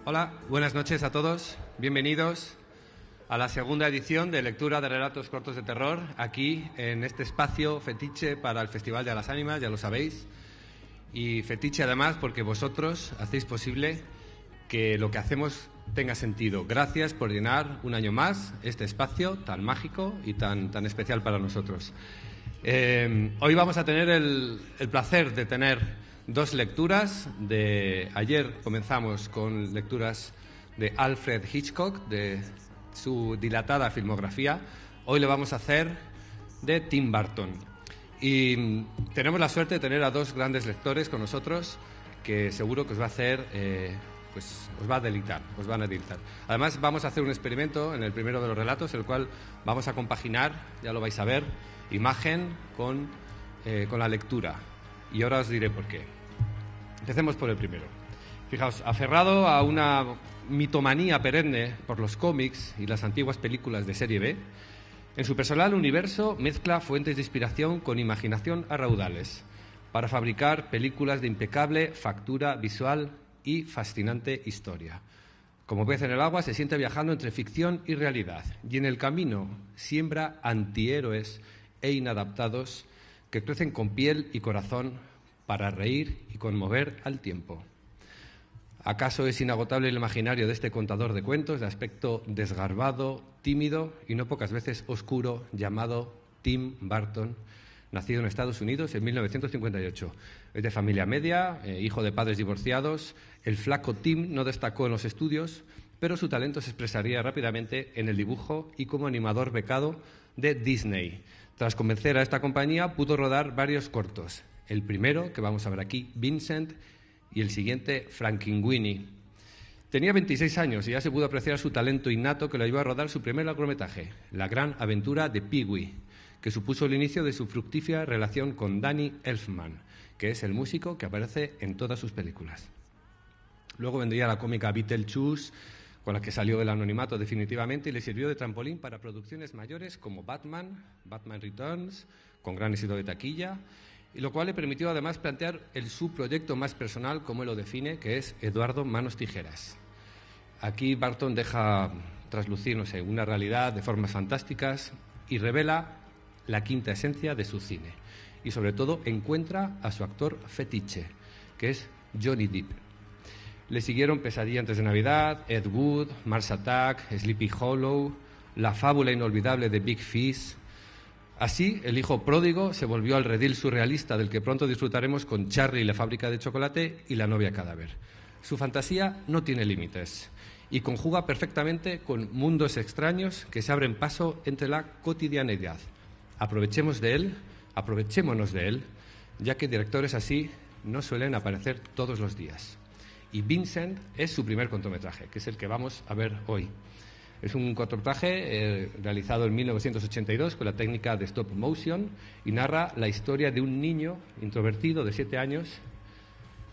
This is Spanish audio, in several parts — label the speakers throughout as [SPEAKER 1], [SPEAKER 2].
[SPEAKER 1] Hola, buenas noches a todos. Bienvenidos a la segunda edición de lectura de relatos cortos de terror, aquí en este espacio fetiche para el Festival de las Ánimas, ya lo sabéis. Y fetiche además porque vosotros hacéis posible que lo que hacemos tenga sentido. Gracias por llenar un año más este espacio tan mágico y tan especial para nosotros. Hoy vamos a tener el placer de tener dos lecturas. Ayer comenzamos con lecturas de Alfred Hitchcock, de su dilatada filmografía. Hoy lo vamos a hacer de Tim Burton. Y tenemos la suerte de tener a dos grandes lectores con nosotros que seguro que os va a hacer, os va a deleitar, os van a deleitar. Además, vamos a hacer un experimento en el primero de los relatos, el cual vamos a compaginar, ya lo vais a ver, imagen con la lectura. Y ahora os diré por qué. Empecemos por el primero. Fijaos, aferrado a una mitomanía perenne por los cómics y las antiguas películas de serie B, en su personal universo mezcla fuentes de inspiración con imaginación a raudales para fabricar películas de impecable factura visual y fascinante historia. Como pez en el agua, se siente viajando entre ficción y realidad, y en el camino siembra antihéroes e inadaptados que crecen con piel y corazón para reír y conmover al tiempo. ¿Acaso es inagotable el imaginario de este contador de cuentos de aspecto desgarbado, tímido y no pocas veces oscuro, llamado Tim Burton, nacido en Estados Unidos en 1958? Es de familia media, hijo de padres divorciados. El flaco Tim no destacó en los estudios, pero su talento se expresaría rápidamente en el dibujo y como animador becado de Disney. Tras convencer a esta compañía, pudo rodar varios cortos. El primero, que vamos a ver aquí, Vincent, y el siguiente, Frankenweenie. Tenía 26 años y ya se pudo apreciar su talento innato que lo llevó a rodar su primer largometraje, La gran aventura de Pee-wee, que supuso el inicio de su fructífera relación con Danny Elfman, que es el músico que aparece en todas sus películas. Luego vendría la cómica Beetlejuice, con la que salió del anonimato definitivamente y le sirvió de trampolín para producciones mayores como Batman Returns, con gran éxito de taquilla, y lo cual le permitió además plantear su proyecto más personal, como él lo define, que es Eduardo Manos Tijeras. Aquí Burton deja traslucir, una realidad de formas fantásticas y revela la quinta esencia de su cine. Y sobre todo encuentra a su actor fetiche, que es Johnny Depp. Le siguieron Pesadilla antes de Navidad, Ed Wood, Mars Attack, Sleepy Hollow, La fábula inolvidable de Big Fish. Así, el hijo pródigo se volvió al redil surrealista del que pronto disfrutaremos con Charlie y la fábrica de chocolate y La novia cadáver. Su fantasía no tiene límites y conjuga perfectamente con mundos extraños que se abren paso entre la cotidianeidad. Aprovechémonos de él, ya que directores así no suelen aparecer todos los días. Y Vincent es su primer cortometraje, que es el que vamos a ver hoy. Es un cortometraje realizado en 1982 con la técnica de stop motion y narra la historia de un niño introvertido de 7 años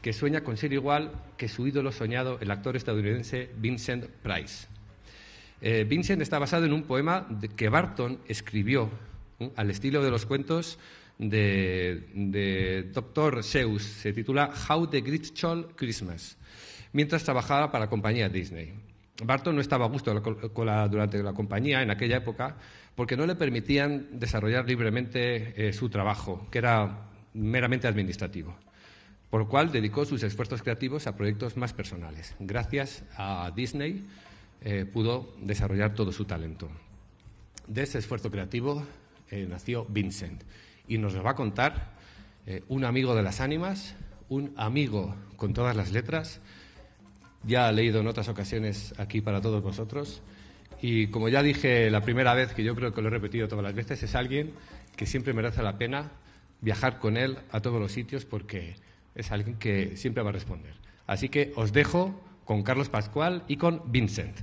[SPEAKER 1] que sueña con ser igual que su ídolo soñado, el actor estadounidense Vincent Price. Vincent está basado en un poema que Burton escribió al estilo de los cuentos de Dr. Seuss. Se titula How the Grinch Stole Christmas, mientras trabajaba para la compañía Disney. Burton no estaba a gusto durante la compañía en aquella época porque no le permitían desarrollar libremente su trabajo, que era meramente administrativo, por lo cual dedicó sus esfuerzos creativos a proyectos más personales. Gracias a Disney pudo desarrollar todo su talento. De ese esfuerzo creativo nació Vincent y nos lo va a contar un amigo de las ánimas, un amigo con todas las letras. Ya he leído en otras ocasiones aquí para todos vosotros y como ya dije la primera vez, que yo creo que lo he repetido todas las veces, es alguien que siempre merece la pena viajar con él a todos los sitios porque es alguien que siempre va a responder. Así que os dejo con Carlos Pascual y con Vincent.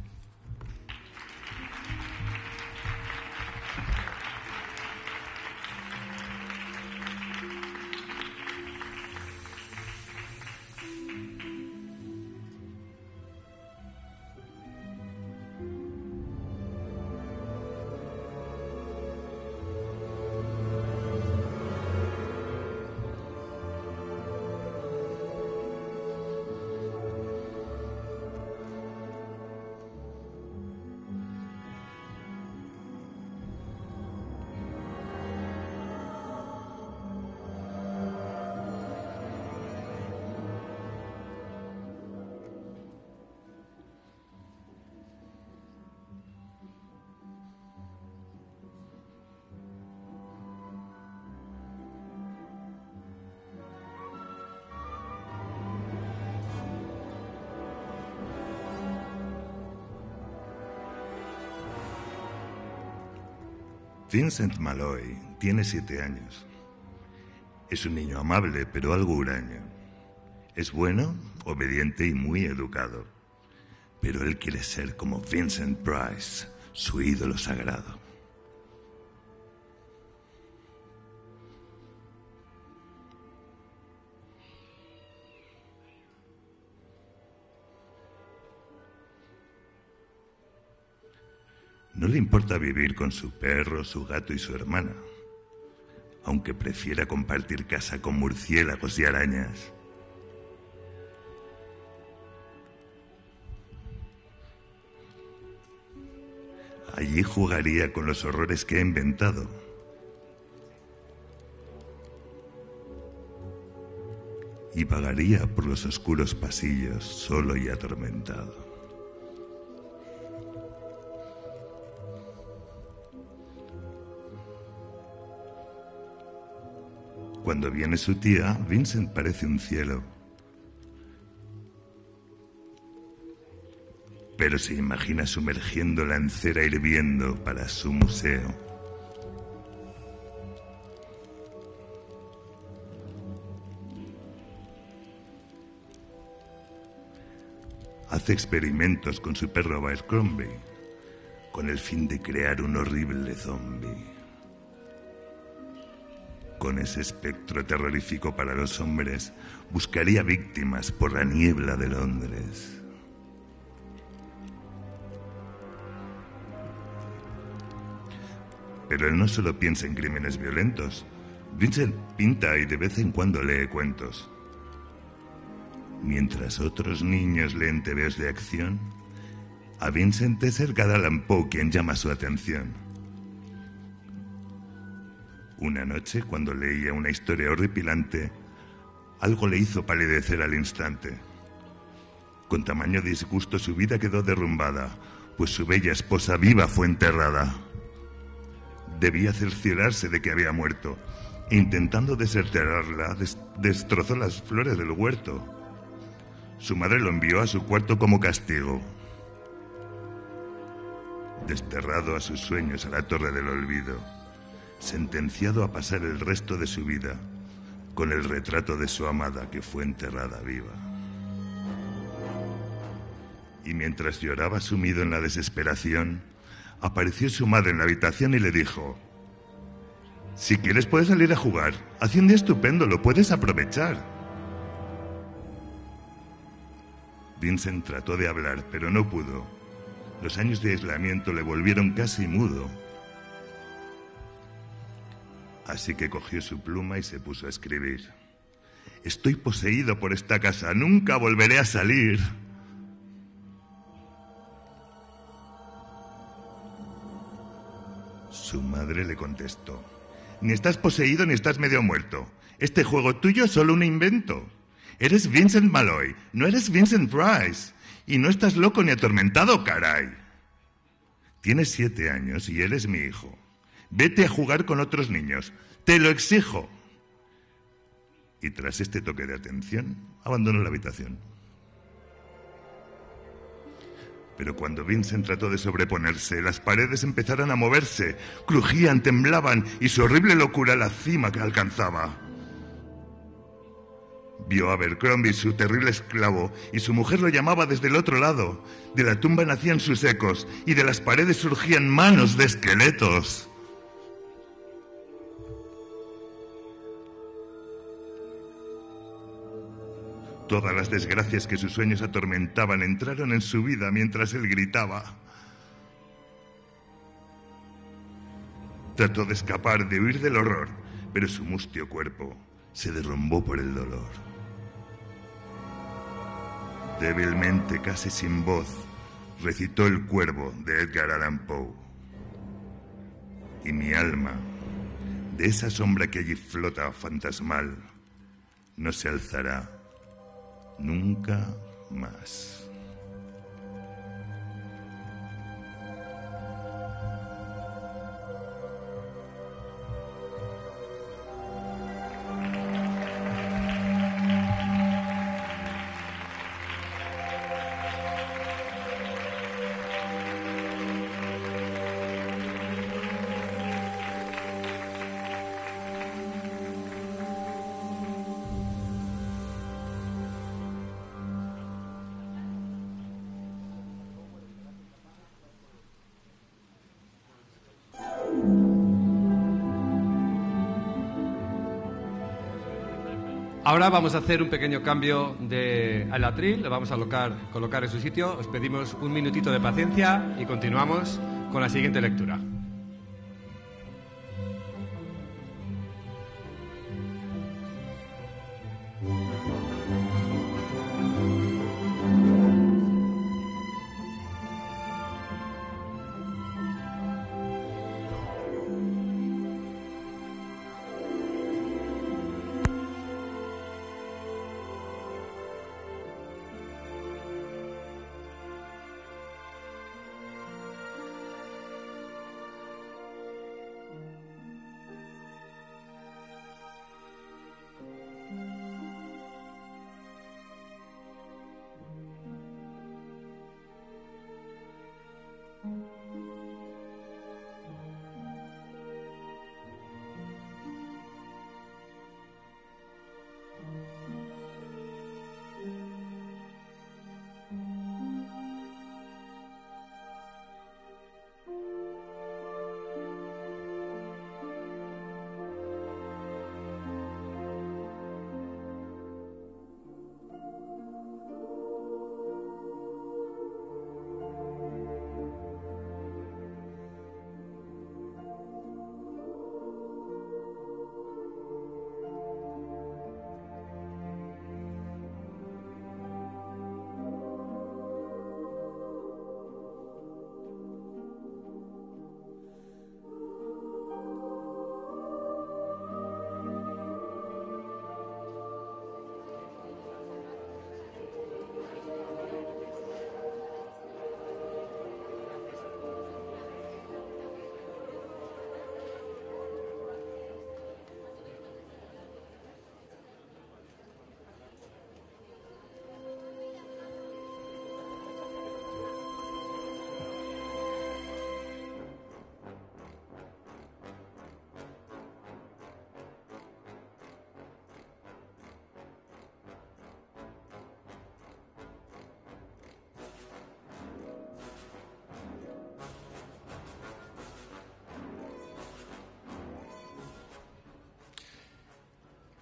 [SPEAKER 2] Vincent Malloy tiene 7 años. Es un niño amable, pero algo huraño. Es bueno, obediente y muy educado. Pero él quiere ser como Vincent Price, su ídolo sagrado. No le importa vivir con su perro, su gato y su hermana, aunque prefiera compartir casa con murciélagos y arañas. Allí jugaría con los horrores que ha inventado. Y vagaría por los oscuros pasillos solo y atormentado. Cuando viene su tía, Vincent parece un cielo. Pero se imagina sumergiéndola en cera hirviendo para su museo. Hace experimentos con su perro Abercrombie, con el fin de crear un horrible zombie. Con ese espectro terrorífico para los hombres, buscaría víctimas por la niebla de Londres. Pero él no solo piensa en crímenes violentos. Vincent pinta y de vez en cuando lee cuentos. Mientras otros niños leen tebeos de acción, a Vincent es Edgar Allan Poe quien llama su atención. Una noche, cuando leía una historia horripilante, algo le hizo palidecer al instante. Con tamaño disgusto su vida quedó derrumbada, pues su bella esposa viva fue enterrada. Debía cerciorarse de que había muerto. Intentando desenterrarla, destrozó las flores del huerto. Su madre lo envió a su cuarto como castigo. Desterrado a sus sueños a la torre del olvido, sentenciado a pasar el resto de su vida con el retrato de su amada que fue enterrada viva. Y mientras lloraba sumido en la desesperación, apareció su madre en la habitación y le dijo: si quieres puedes salir a jugar, hace un día estupendo, lo puedes aprovechar. Vincent trató de hablar, pero no pudo. Los años de aislamiento le volvieron casi mudo. Así que cogió su pluma y se puso a escribir: estoy poseído por esta casa, nunca volveré a salir. Su madre le contestó: ni estás poseído ni estás medio muerto. Este juego tuyo es solo un invento. Eres Vincent Malloy, no eres Vincent Price. Y no estás loco ni atormentado, caray. Tienes 7 años y él es mi hijo. Vete a jugar con otros niños. ¡Te lo exijo! Y tras este toque de atención, abandonó la habitación. Pero cuando Vincent trató de sobreponerse, las paredes empezaron a moverse, crujían, temblaban y su horrible locura la cima que alcanzaba. Vio a Abercrombie, su terrible esclavo, y su mujer lo llamaba desde el otro lado. De la tumba nacían sus ecos y de las paredes surgían manos de esqueletos. Todas las desgracias que sus sueños atormentaban entraron en su vida mientras él gritaba. Trató de escapar, de huir del horror, pero su mustio cuerpo se derrumbó por el dolor. Débilmente, casi sin voz, recitó El cuervo de Edgar Allan Poe. Y mi alma, de esa sombra que allí flota fantasmal, no se alzará nunca más.
[SPEAKER 1] Ahora vamos a hacer un pequeño cambio al atril, lo vamos a colocar en su sitio. Os pedimos un minutito de paciencia y continuamos con la siguiente lectura.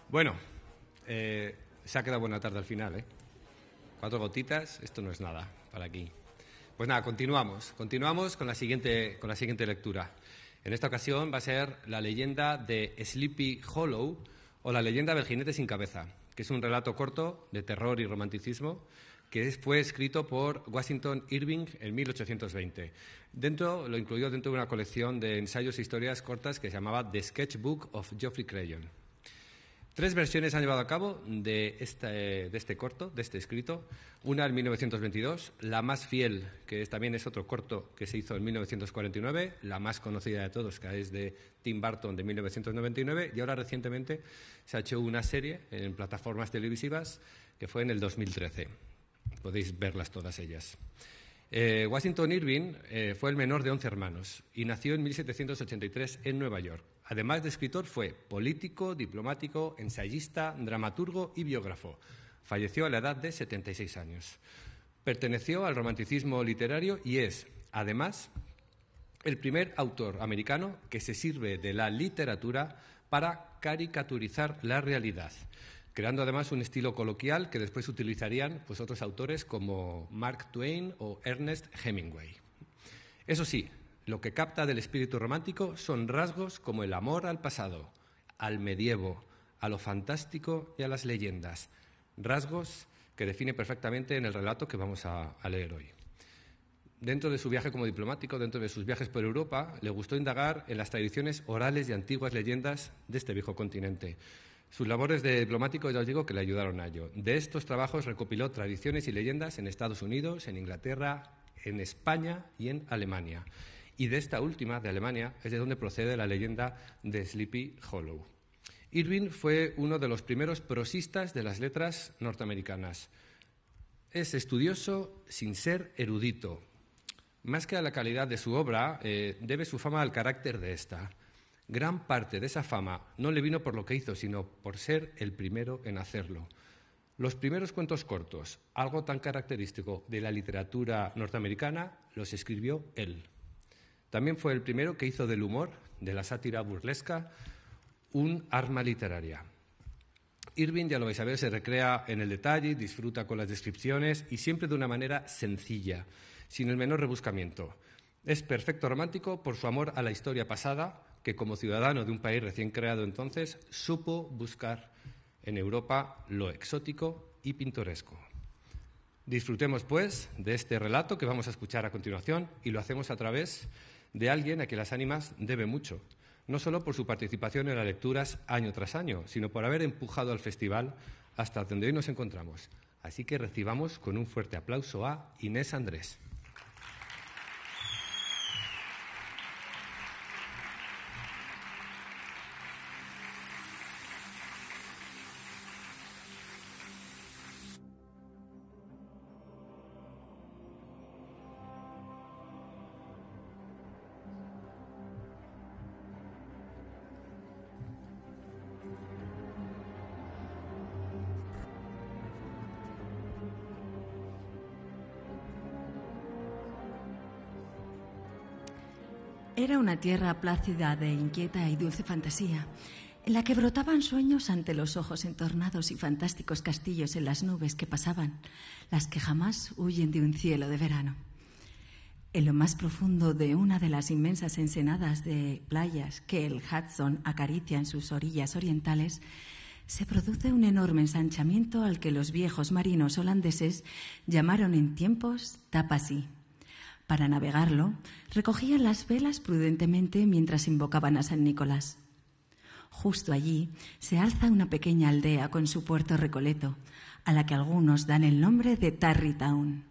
[SPEAKER 1] Bueno, se ha quedado buena tarde al final, ¿eh? 4 gotitas, esto no es nada para aquí. Pues nada, continuamos con la siguiente lectura. En esta ocasión va a ser la leyenda de Sleepy Hollow o la leyenda del jinete sin cabeza, que es un relato corto de terror y romanticismo que fue escrito por Washington Irving en 1820. Lo incluyó dentro de una colección de ensayos e historias cortas que se llamaba The Sketchbook of Geoffrey Crayon. 3 versiones han llevado a cabo de este escrito. Una en 1922, la más fiel, que también es otro corto que se hizo en 1949, la más conocida de todos, que es de Tim Burton de 1999, y ahora recientemente se ha hecho una serie en plataformas televisivas que fue en el 2013. Podéis verlas todas ellas. Washington Irving fue el menor de 11 hermanos y nació en 1783 en Nueva York. Además de escritor, fue político, diplomático, ensayista, dramaturgo y biógrafo. Falleció a la edad de 76 años. Perteneció al romanticismo literario y es, además, el primer autor americano que se sirve de la literatura para caricaturizar la realidad, creando además un estilo coloquial que después utilizarían pues, otros autores como Mark Twain o Ernest Hemingway. Eso sí, lo que capta del espíritu romántico son rasgos como el amor al pasado, al medievo, a lo fantástico y a las leyendas, rasgos que define perfectamente en el relato que vamos a leer hoy. Dentro de su viaje como diplomático, dentro de sus viajes por Europa, le gustó indagar en las tradiciones orales y antiguas leyendas de este viejo continente. Sus labores de diplomático, ya os digo, que le ayudaron a ello. De estos trabajos recopiló tradiciones y leyendas en Estados Unidos, en Inglaterra, en España y en Alemania. Y de esta última, de Alemania, es de donde procede la leyenda de Sleepy Hollow. Irving fue uno de los primeros prosistas de las letras norteamericanas. Es estudioso sin ser erudito. Más que a la calidad de su obra, debe su fama al carácter de esta. Gran parte de esa fama no le vino por lo que hizo, sino por ser el primero en hacerlo. Los primeros cuentos cortos, algo tan característico de la literatura norteamericana, los escribió él. También fue el primero que hizo del humor, de la sátira burlesca, un arma literaria. Irving, ya lo vais a ver, se recrea en el detalle, disfruta con las descripciones y siempre de una manera sencilla, sin el menor rebuscamiento. Es perfecto romántico por su amor a la historia pasada, que como ciudadano de un país recién creado entonces, supo buscar en Europa lo exótico y pintoresco. Disfrutemos, pues, de este relato que vamos a escuchar a continuación y lo hacemos a través de alguien a quien Las Ánimas debe mucho, no solo por su participación en las lecturas año tras año, sino por haber empujado al festival hasta donde hoy nos encontramos. Así que recibamos con un fuerte aplauso a Inés Andrés.
[SPEAKER 3] Era una tierra plácida de inquieta y dulce fantasía, en la que brotaban sueños ante los ojos entornados y fantásticos castillos en las nubes que pasaban, las que jamás huyen de un cielo de verano. En lo más profundo de una de las inmensas ensenadas de playas que el Hudson acaricia en sus orillas orientales, se produce un enorme ensanchamiento al que los viejos marinos holandeses llamaron en tiempos Tapasí. Para navegarlo, recogían las velas prudentemente mientras invocaban a San Nicolás. Justo allí se alza una pequeña aldea con su puerto recoleto, a la que algunos dan el nombre de Tarrytown.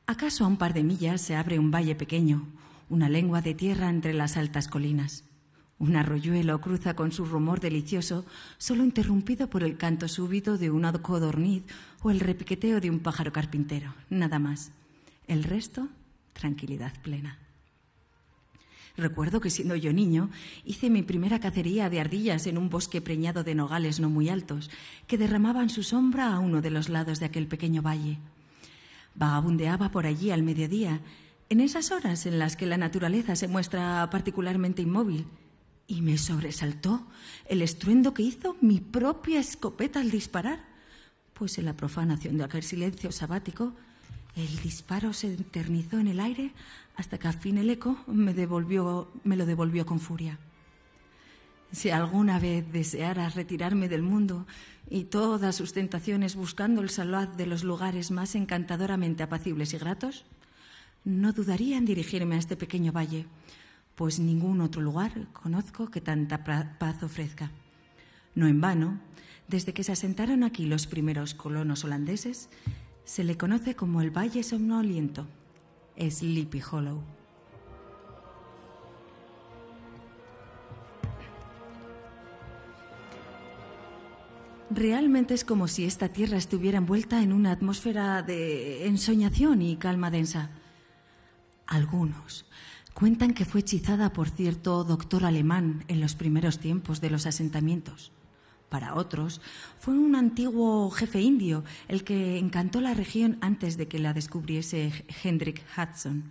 [SPEAKER 3] Acaso a un par de millas se abre un valle pequeño, una lengua de tierra entre las altas colinas. Un arroyuelo cruza con su rumor delicioso, solo interrumpido por el canto súbito de una codorniz o el repiqueteo de un pájaro carpintero, nada más. El resto, tranquilidad plena. Recuerdo que siendo yo niño hice mi primera cacería de ardillas en un bosque preñado de nogales no muy altos que derramaban su sombra a uno de los lados de aquel pequeño valle. Vagabundeaba por allí al mediodía, en esas horas en las que la naturaleza se muestra particularmente inmóvil, y me sobresaltó el estruendo que hizo mi propia escopeta al disparar, pues en la profanación de aquel silencio sabático el disparo se eternizó en el aire hasta que al fin el eco me lo devolvió con furia. Si alguna vez deseara retirarme del mundo y todas sus tentaciones buscando el salud de los lugares más encantadoramente apacibles y gratos, no dudaría en dirigirme a este pequeño valle, pues ningún otro lugar conozco que tanta paz ofrezca. No en vano, desde que se asentaron aquí los primeros colonos holandeses, se le conoce como el Valle Somnoliento, Sleepy Hollow. Realmente es como si esta tierra estuviera envuelta en una atmósfera de ensoñación y calma densa. Algunos cuentan que fue hechizada por cierto doctor alemán en los primeros tiempos de los asentamientos. Para otros, fue un antiguo jefe indio el que encantó la región antes de que la descubriese Hendrik Hudson.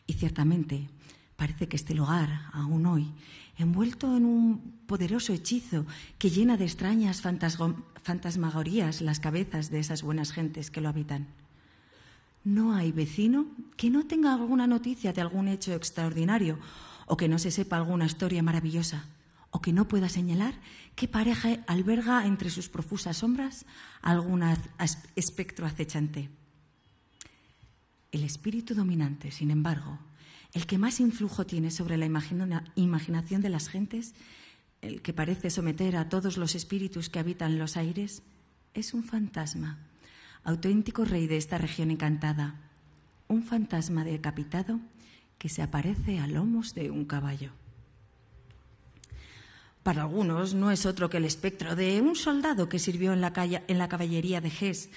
[SPEAKER 3] Y ciertamente, parece que este lugar, aún hoy, envuelto en un poderoso hechizo que llena de extrañas fantasmagorías las cabezas de esas buenas gentes que lo habitan. No hay vecino que no tenga alguna noticia de algún hecho extraordinario o que no se sepa alguna historia maravillosa, o que no pueda señalar qué pareja alberga entre sus profusas sombras algún espectro acechante. El espíritu dominante, sin embargo, el que más influjo tiene sobre la imaginación de las gentes, el que parece someter a todos los espíritus que habitan los aires, es un fantasma, auténtico rey de esta región encantada, un fantasma decapitado que se aparece a lomos de un caballo. Para algunos no es otro que el espectro de un soldado que sirvió en la caballería de Hesse,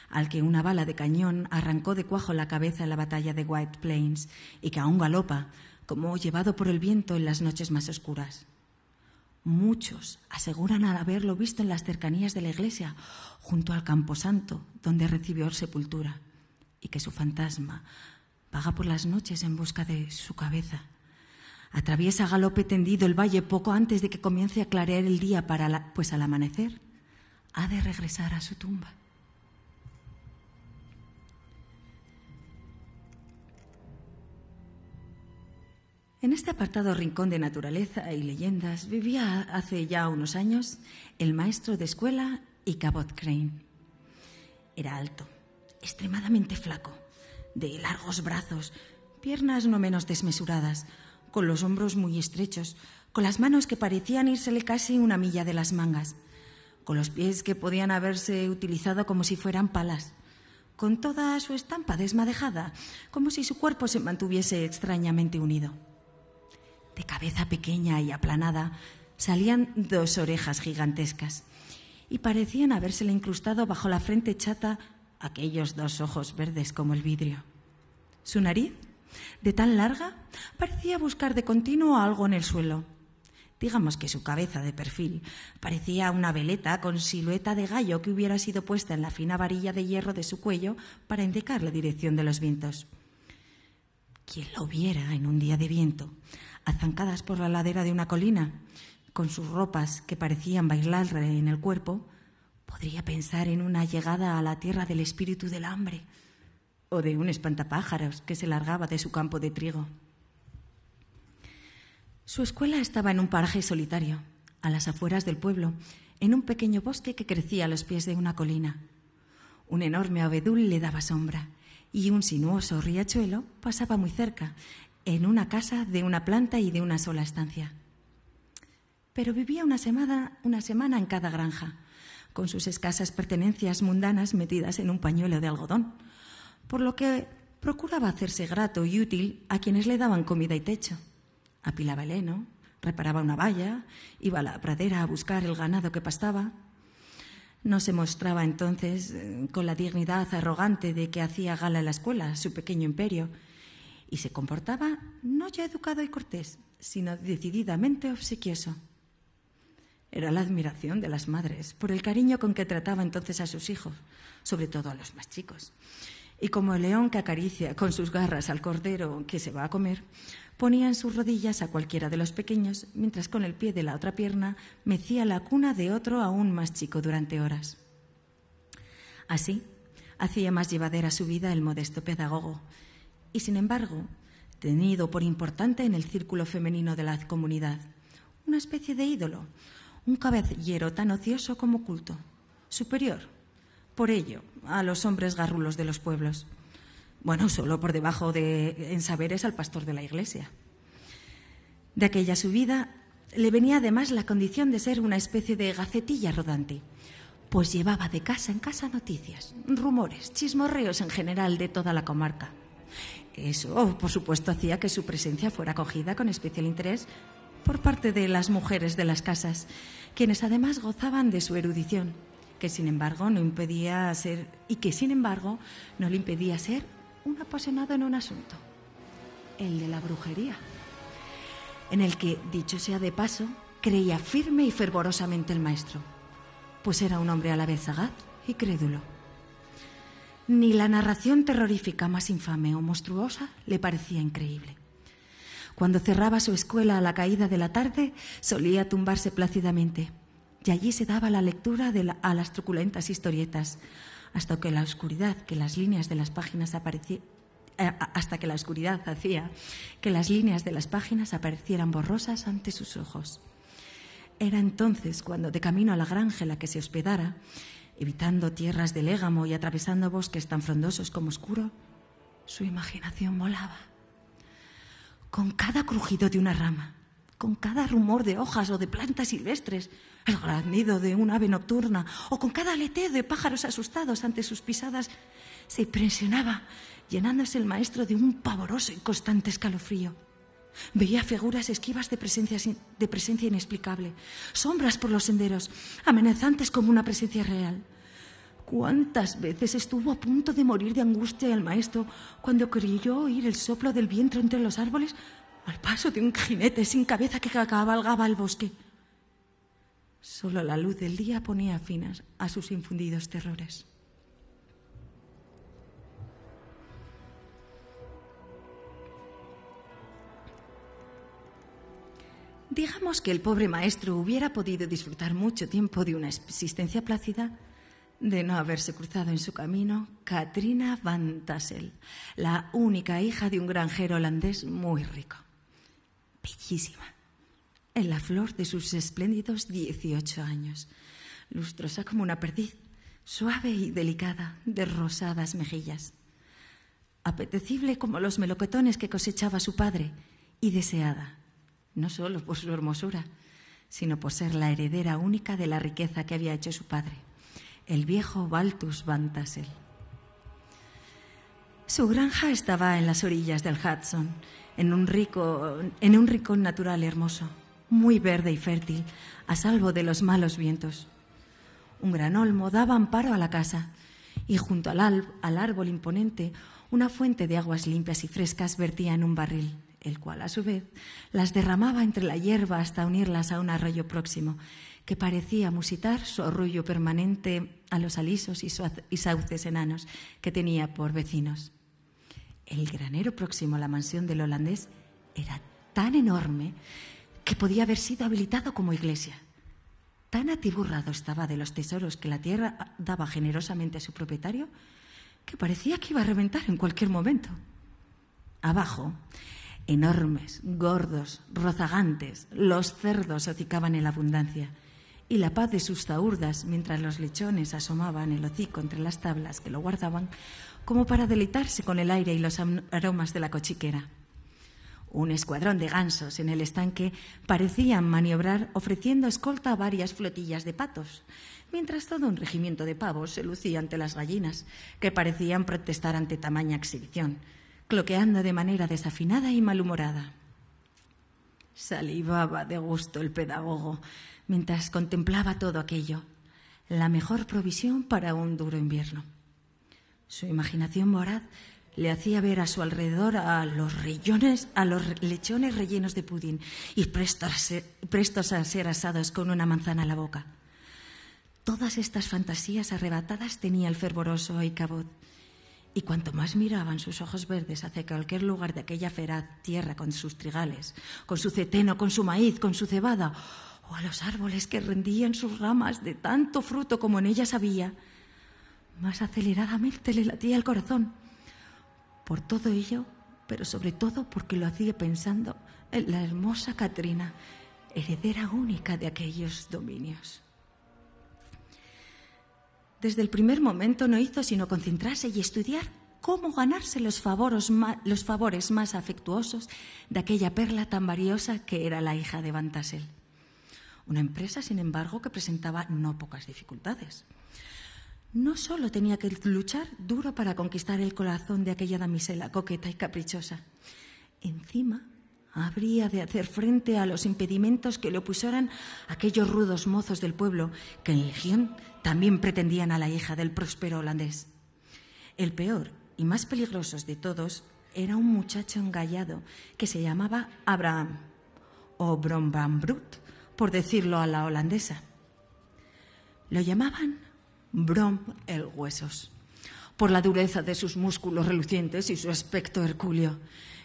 [SPEAKER 3] al que una bala de cañón arrancó de cuajo la cabeza en la batalla de White Plains y que aún galopa, como llevado por el viento en las noches más oscuras. Muchos aseguran haberlo visto en las cercanías de la iglesia, junto al camposanto, donde recibió sepultura, y que su fantasma vaga por las noches en busca de su cabeza. Atraviesa a galope tendido el valle poco antes de que comience a clarear el día pues al amanecer ha de regresar a su tumba. En este apartado rincón de naturaleza y leyendas vivía hace ya unos años el maestro de escuela Ichabod Crane. Era alto, extremadamente flaco, de largos brazos, piernas no menos desmesuradas, con los hombros muy estrechos, con las manos que parecían írsele casi una milla de las mangas, con los pies que podían haberse utilizado como si fueran palas, con toda su estampa desmadejada, como si su cuerpo se mantuviese extrañamente unido. De cabeza pequeña y aplanada salían 2 orejas gigantescas y parecían habérsele incrustado bajo la frente chata aquellos 2 ojos verdes como el vidrio. Su nariz, de tan larga, parecía buscar de continuo algo en el suelo. Digamos que su cabeza de perfil parecía una veleta con silueta de gallo que hubiera sido puesta en la fina varilla de hierro de su cuello para indicar la dirección de los vientos. Quien lo viera en un día de viento, azancadas por la ladera de una colina, con sus ropas que parecían bailarle en el cuerpo, podría pensar en una llegada a la tierra del espíritu del hambre o de un espantapájaros que se largaba de su campo de trigo. Su escuela estaba en un paraje solitario, a las afueras del pueblo, en un pequeño bosque que crecía a los pies de una colina. Un enorme abedul le daba sombra y un sinuoso riachuelo pasaba muy cerca, en una casa de una planta y de una sola estancia. Pero vivía una semana en cada granja, con sus escasas pertenencias mundanas metidas en un pañuelo de algodón, por lo que procuraba hacerse grato y útil a quienes le daban comida y techo. Apilaba el heno, reparaba una valla, iba a la pradera a buscar el ganado que pastaba. No se mostraba entonces con la dignidad arrogante de que hacía gala en la escuela, su pequeño imperio, y se comportaba no ya educado y cortés, sino decididamente obsequioso. Era la admiración de las madres por el cariño con que trataba entonces a sus hijos, sobre todo a los más chicos. Y como el león que acaricia con sus garras al cordero que se va a comer, ponía en sus rodillas a cualquiera de los pequeños, mientras con el pie de la otra pierna mecía la cuna de otro aún más chico durante horas. Así, hacía más llevadera su vida el modesto pedagogo, y sin embargo, tenido por importante en el círculo femenino de la comunidad, una especie de ídolo, un caballero tan ocioso como culto, superior, por ello, a los hombres garrulos de los pueblos. Bueno, solo por debajo en saberes al pastor de la iglesia. De aquella subida le venía además la condición de ser una especie de gacetilla rodante, pues llevaba de casa en casa noticias, rumores, chismorreos en general de toda la comarca. Eso, por supuesto, hacía que su presencia fuera acogida con especial interés por parte de las mujeres de las casas, quienes además gozaban de su erudición, que sin embargo no le impedía ser un apasionado en un asunto, el de la brujería, en el que, dicho sea de paso, creía firme y fervorosamente el maestro, pues era un hombre a la vez sagaz y crédulo. Ni la narración terrorífica más infame o monstruosa le parecía increíble. Cuando cerraba su escuela a la caída de la tarde, solía tumbarse plácidamente, y allí se daba la lectura a las truculentas historietas, hasta que la oscuridad hacía que las líneas de las páginas aparecieran borrosas ante sus ojos. Era entonces cuando, de camino a la granja en la que se hospedara, evitando tierras de légamo y atravesando bosques tan frondosos como oscuros, su imaginación volaba. Con cada crujido de una rama, con cada rumor de hojas o de plantas silvestres, el graznido de un ave nocturna o con cada aleteo de pájaros asustados ante sus pisadas, se impresionaba, llenándose el maestro de un pavoroso y constante escalofrío. Veía figuras esquivas de presencia inexplicable, sombras por los senderos, amenazantes como una presencia real. ¿Cuántas veces estuvo a punto de morir de angustia el maestro cuando creyó oír el soplo del viento entre los árboles al paso de un jinete sin cabeza que cabalgaba al bosque? Solo la luz del día ponía fin a sus infundidos terrores. Digamos que el pobre maestro hubiera podido disfrutar mucho tiempo de una existencia plácida de no haberse cruzado en su camino Katrina van Tassel, la única hija de un granjero holandés muy rico. Bellísima, en la flor de sus espléndidos 18 años, lustrosa como una perdiz, suave y delicada, de rosadas mejillas, apetecible como los melocotones que cosechaba su padre y deseada, no solo por su hermosura, sino por ser la heredera única de la riqueza que había hecho su padre, el viejo Baltus van Tassel. Su granja estaba en las orillas del Hudson, en un rincón natural hermoso, muy verde y fértil, a salvo de los malos vientos. Un gran olmo daba amparo a la casa y junto al árbol imponente una fuente de aguas limpias y frescas vertía en un barril, el cual a su vez las derramaba entre la hierba hasta unirlas a un arroyo próximo que parecía musitar su arrullo permanente a los alisos y sauces enanos que tenía por vecinos. El granero próximo a la mansión del holandés era tan enorme que podía haber sido habilitado como iglesia. Tan atiborrado estaba de los tesoros que la tierra daba generosamente a su propietario que parecía que iba a reventar en cualquier momento. Abajo, enormes, gordos, rozagantes, los cerdos hocicaban en abundancia y la paz de sus zahurdas mientras los lechones asomaban el hocico entre las tablas que lo guardaban como para deleitarse con el aire y los aromas de la cochiquera. Un escuadrón de gansos en el estanque parecían maniobrar ofreciendo escolta a varias flotillas de patos, mientras todo un regimiento de pavos se lucía ante las gallinas, que parecían protestar ante tamaña exhibición, cloqueando de manera desafinada y malhumorada. Salivaba de gusto el pedagogo mientras contemplaba todo aquello, la mejor provisión para un duro invierno. Su imaginación voraz le hacía ver a su alrededor a los lechones rellenos de pudín y prestos a ser asados con una manzana a la boca. Todas estas fantasías arrebatadas tenía el fervoroso Ichabod, y cuanto más miraban sus ojos verdes hacia cualquier lugar de aquella feraz tierra con sus trigales, con su centeno, con su maíz, con su cebada, o a los árboles que rendían sus ramas de tanto fruto como en ellas había, más aceleradamente le latía el corazón. Por todo ello, pero sobre todo porque lo hacía pensando en la hermosa Katrina, heredera única de aquellos dominios. Desde el primer momento no hizo sino concentrarse y estudiar cómo ganarse los favores más afectuosos de aquella perla tan valiosa que era la hija de Van Tassel. Una empresa, sin embargo, que presentaba no pocas dificultades. No solo tenía que luchar duro para conquistar el corazón de aquella damisela coqueta y caprichosa. Encima, habría de hacer frente a los impedimentos que le opusieran aquellos rudos mozos del pueblo que en legión también pretendían a la hija del próspero holandés. El peor y más peligroso de todos era un muchacho engallado que se llamaba Abraham, o Brom van Brut, por decirlo a la holandesa. Lo llamaban Brom el Huesos, por la dureza de sus músculos relucientes y su aspecto hercúleo,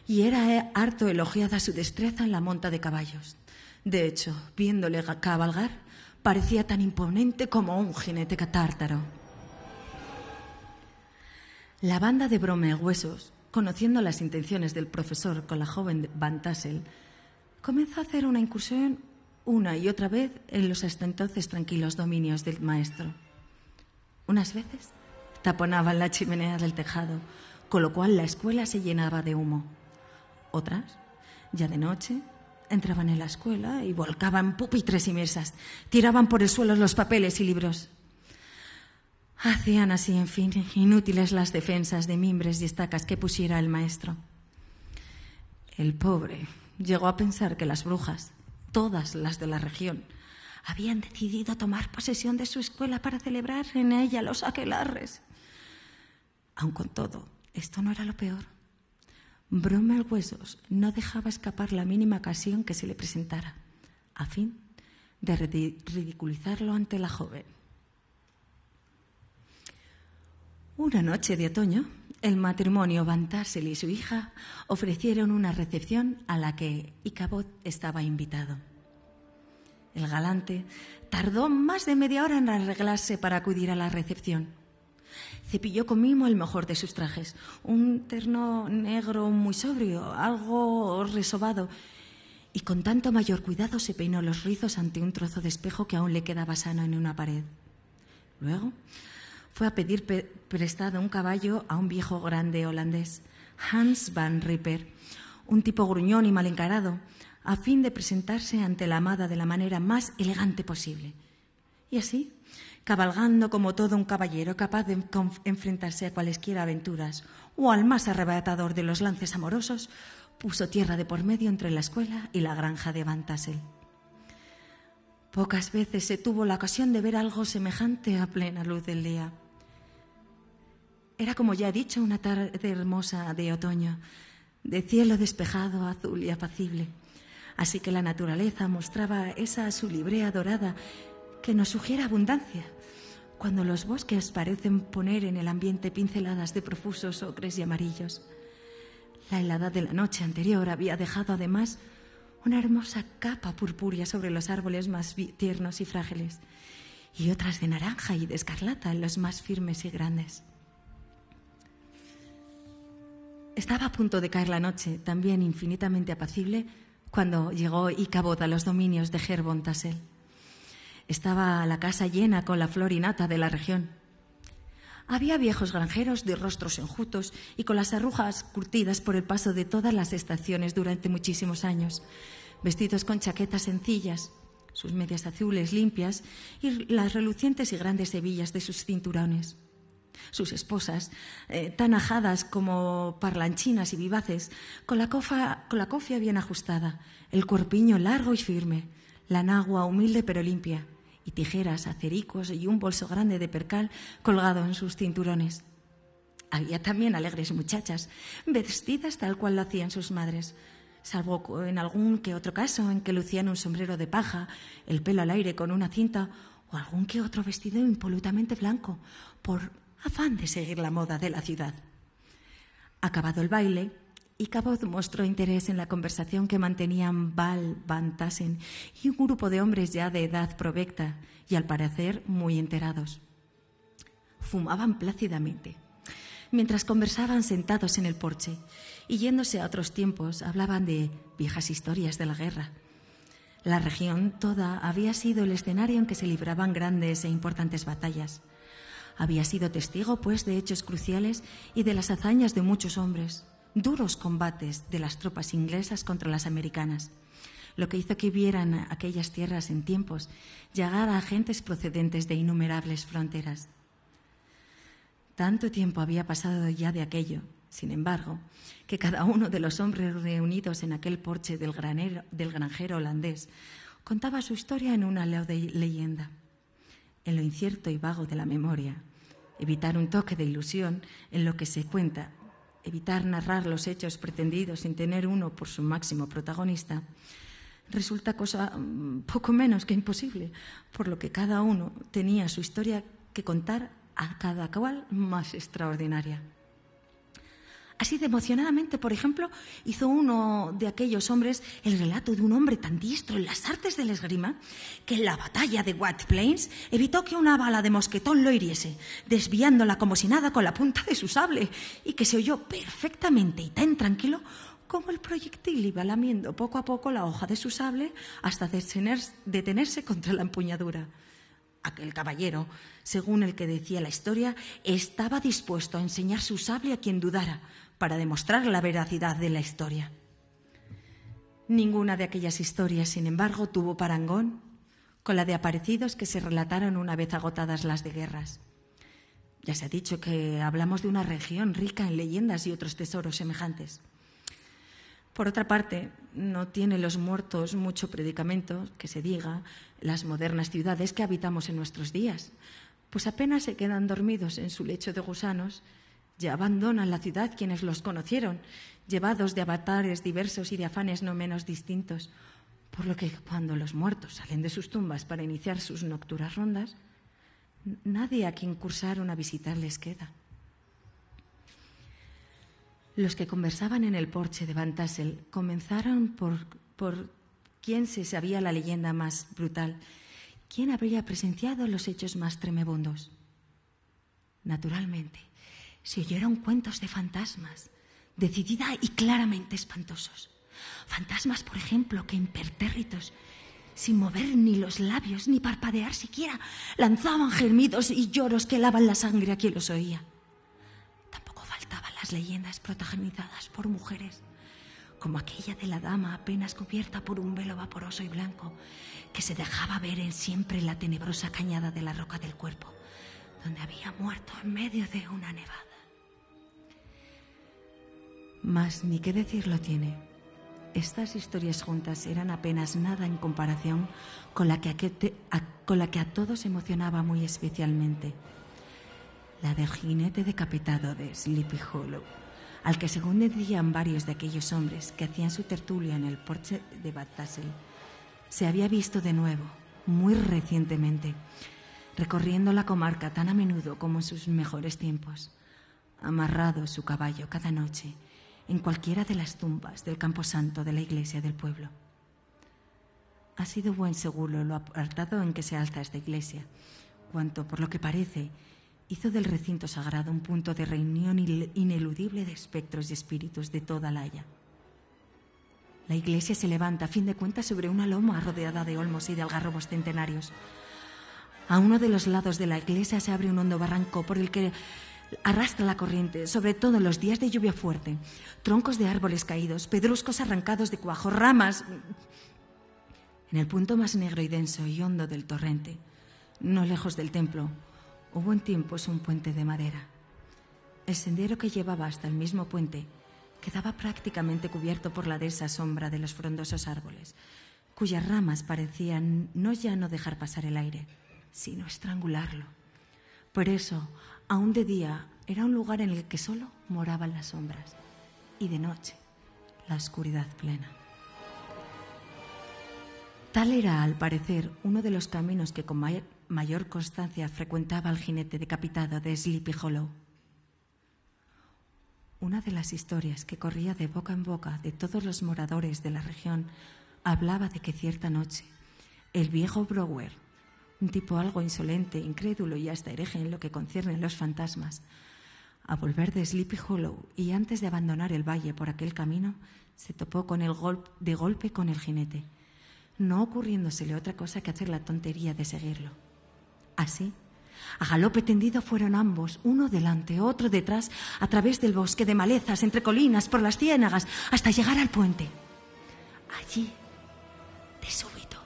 [SPEAKER 3] y era harto elogiada su destreza en la monta de caballos. De hecho, viéndole cabalgar, parecía tan imponente como un jinete tártaro. La banda de Brom el Huesos, conociendo las intenciones del profesor con la joven Van Tassel, comenzó a hacer una incursión una y otra vez en los hasta entonces tranquilos dominios del maestro. Unas veces taponaban la chimenea del tejado, con lo cual la escuela se llenaba de humo. Otras, ya de noche, entraban en la escuela y volcaban pupitres y mesas, tiraban por el suelo los papeles y libros. Hacían así, en fin, inútiles las defensas de mimbres y estacas que pusiera el maestro. El pobre llegó a pensar que las brujas, todas las de la región, habían decidido tomar posesión de su escuela para celebrar en ella los aquelarres. Aun con todo, esto no era lo peor. Brom el Huesos no dejaba escapar la mínima ocasión que se le presentara, a fin de ridiculizarlo ante la joven. Una noche de otoño, el matrimonio Van Tassel y su hija ofrecieron una recepción a la que Ichabod estaba invitado. El galante tardó más de media hora en arreglarse para acudir a la recepción. Cepilló con mimo el mejor de sus trajes, un terno negro muy sobrio, algo resobado, y con tanto mayor cuidado se peinó los rizos ante un trozo de espejo que aún le quedaba sano en una pared. Luego fue a pedir prestado un caballo a un viejo grande holandés, Hans van Ripper, un tipo gruñón y mal encarado, a fin de presentarse ante la amada de la manera más elegante posible. Y así, cabalgando como todo un caballero capaz de enfrentarse a cualesquiera aventuras o al más arrebatador de los lances amorosos, puso tierra de por medio entre la escuela y la granja de Van Tassel. Pocas veces se tuvo la ocasión de ver algo semejante a plena luz del día. Era, como ya he dicho, una tarde hermosa de otoño, de cielo despejado, azul y apacible. Así que la naturaleza mostraba esa su librea dorada que nos sugiere abundancia, cuando los bosques parecen poner en el ambiente pinceladas de profusos ocres y amarillos. La helada de la noche anterior había dejado además una hermosa capa purpúrea sobre los árboles más tiernos y frágiles, y otras de naranja y de escarlata en los más firmes y grandes. Estaba a punto de caer la noche, también infinitamente apacible, cuando llegó Ichabod a los dominios de Herr von Tassel. Estaba la casa llena con la flor y nata de la región. Había viejos granjeros de rostros enjutos y con las arrugas curtidas por el paso de todas las estaciones durante muchísimos años, vestidos con chaquetas sencillas, sus medias azules limpias y las relucientes y grandes hebillas de sus cinturones. Sus esposas, tan ajadas como parlanchinas y vivaces, con la cofia bien ajustada, el cuerpiño largo y firme, la nagua humilde pero limpia, y tijeras, acericos y un bolso grande de percal colgado en sus cinturones. Había también alegres muchachas, vestidas tal cual lo hacían sus madres, salvo en algún que otro caso en que lucían un sombrero de paja, el pelo al aire con una cinta, o algún que otro vestido impolutamente blanco, por afán de seguir la moda de la ciudad. Acabado el baile, Ichabod mostró interés en la conversación que mantenían Val Van Tassel y un grupo de hombres ya de edad provecta y al parecer muy enterados. Fumaban plácidamente. Mientras conversaban sentados en el porche y yéndose a otros tiempos, hablaban de viejas historias de la guerra. La región toda había sido el escenario en que se libraban grandes e importantes batallas. Había sido testigo, pues, de hechos cruciales y de las hazañas de muchos hombres, duros combates de las tropas inglesas contra las americanas, lo que hizo que vieran aquellas tierras en tiempos llegar a agentes procedentes de innumerables fronteras. Tanto tiempo había pasado ya de aquello, sin embargo, que cada uno de los hombres reunidos en aquel porche del granjero holandés contaba su historia en una leyenda. En lo incierto y vago de la memoria, evitar un toque de ilusión en lo que se cuenta, evitar narrar los hechos pretendidos sin tener uno por su máximo protagonista, resulta cosa poco menos que imposible, por lo que cada uno tenía su historia que contar, a cada cual más extraordinaria. Así de emocionadamente, por ejemplo, hizo uno de aquellos hombres el relato de un hombre tan diestro en las artes de la esgrima que en la batalla de White Plains evitó que una bala de mosquetón lo hiriese, desviándola como si nada con la punta de su sable, y que se oyó perfectamente y tan tranquilo como el proyectil iba lamiendo poco a poco la hoja de su sable hasta detenerse contra la empuñadura. Aquel caballero, según el que decía la historia, estaba dispuesto a enseñar su sable a quien dudara, para demostrar la veracidad de la historia. Ninguna de aquellas historias, sin embargo, tuvo parangón con la de aparecidos que se relataron una vez agotadas las de guerras. Ya se ha dicho que hablamos de una región rica en leyendas y otros tesoros semejantes. Por otra parte, no tienen los muertos mucho predicamento, que se diga, las modernas ciudades que habitamos en nuestros días, pues apenas se quedan dormidos en su lecho de gusanos. Ya abandonan la ciudad quienes los conocieron, llevados de avatares diversos y de afanes no menos distintos, por lo que cuando los muertos salen de sus tumbas para iniciar sus nocturnas rondas, nadie a quien cursaron a visitar les queda. Los que conversaban en el porche de Van Tassel comenzaron por ¿Quién se sabía la leyenda más brutal? ¿Quién habría presenciado los hechos más tremebundos? Naturalmente, se oyeron cuentos de fantasmas, decidida y claramente espantosos. Fantasmas, por ejemplo, que impertérritos, sin mover ni los labios ni parpadear siquiera, lanzaban gemidos y lloros que helaban la sangre a quien los oía. Tampoco faltaban las leyendas protagonizadas por mujeres, como aquella de la dama apenas cubierta por un velo vaporoso y blanco que se dejaba ver siempre en la tenebrosa cañada de la roca del cuerpo, donde había muerto en medio de una nevada. Mas ni qué decirlo tiene. Estas historias juntas eran apenas nada en comparación con la que a todos emocionaba muy especialmente. La del jinete decapitado de Sleepy Hollow, al que, según decían varios de aquellos hombres que hacían su tertulia en el porche de Bad Tassel, se había visto de nuevo, muy recientemente, recorriendo la comarca tan a menudo como en sus mejores tiempos, amarrado su caballo cada noche en cualquiera de las tumbas del camposanto de la iglesia del pueblo. Ha sido buen seguro lo apartado en que se alza esta iglesia, cuanto, por lo que parece, hizo del recinto sagrado un punto de reunión ineludible de espectros y espíritus de toda la haya. La iglesia se levanta, a fin de cuentas, sobre una loma rodeada de olmos y de algarrobos centenarios. A uno de los lados de la iglesia se abre un hondo barranco por el que arrastra la corriente, sobre todo en los días de lluvia fuerte, troncos de árboles caídos, pedruscos arrancados de cuajo, ramas. En el punto más negro y denso y hondo del torrente, no lejos del templo, hubo en tiempos un puente de madera. El sendero que llevaba hasta el mismo puente quedaba prácticamente cubierto por la densa sombra de los frondosos árboles, cuyas ramas parecían no ya no dejar pasar el aire, sino estrangularlo. Por eso, aún de día, era un lugar en el que solo moraban las sombras, y de noche, la oscuridad plena. Tal era, al parecer, uno de los caminos que con mayor constancia frecuentaba el jinete decapitado de Sleepy Hollow. Una de las historias que corría de boca en boca de todos los moradores de la región hablaba de que cierta noche el viejo Brower, un tipo algo insolente, incrédulo y hasta hereje en lo que concierne a los fantasmas, a volver de Sleepy Hollow y antes de abandonar el valle por aquel camino, se topó con de golpe con el jinete, no ocurriéndosele otra cosa que hacer la tontería de seguirlo. Así, a galope tendido fueron ambos, uno delante, otro detrás, a través del bosque, de malezas, entre colinas, por las ciénagas, hasta llegar al puente. Allí, de súbito,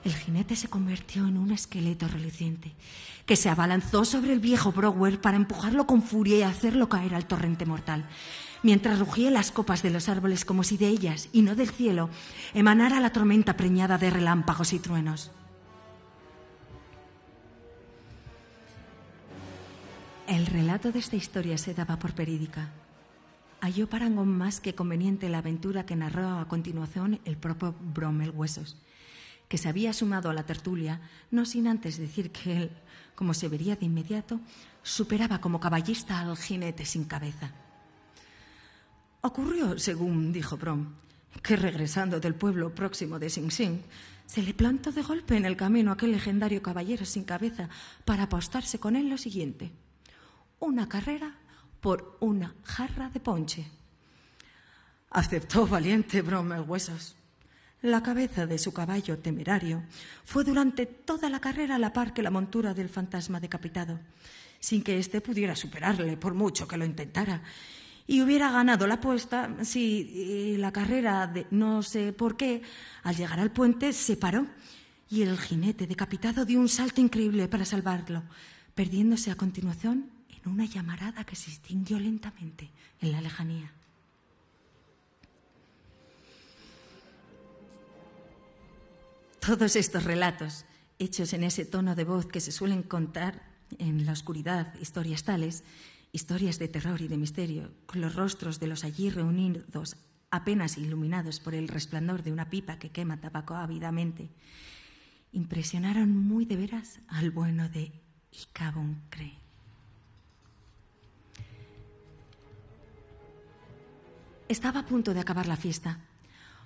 [SPEAKER 3] el jinete se convirtió en un esqueleto reluciente, que se abalanzó sobre el viejo Brower para empujarlo con furia y hacerlo caer al torrente mortal, mientras rugían las copas de los árboles como si de ellas, y no del cielo, emanara la tormenta preñada de relámpagos y truenos. El relato de esta historia se daba por verídica. Halló parangón más que conveniente la aventura que narró a continuación el propio Bromel Huesos, que se había sumado a la tertulia, no sin antes decir que él, como se vería de inmediato, superaba como caballista al jinete sin cabeza. Ocurrió, según dijo Brom, que regresando del pueblo próximo de Sing Sing, se le plantó de golpe en el camino aquel legendario caballero sin cabeza para apostarse con él lo siguiente: una carrera por una jarra de ponche. Aceptó valiente Bromel Huesos. La cabeza de su caballo temerario fue durante toda la carrera a la par que la montura del fantasma decapitado, sin que éste pudiera superarle por mucho que lo intentara, y hubiera ganado la apuesta si la carrera, no sé por qué, al llegar al puente se paró y el jinete decapitado dio un salto increíble para salvarlo, perdiéndose a continuación en una llamarada que se extinguió lentamente en la lejanía. Todos estos relatos, hechos en ese tono de voz que se suelen contar en la oscuridad, historias tales, historias de terror y de misterio, con los rostros de los allí reunidos apenas iluminados por el resplandor de una pipa que quema tabaco ávidamente, impresionaron muy de veras al bueno de Icabod Crane. Estaba a punto de acabar la fiesta,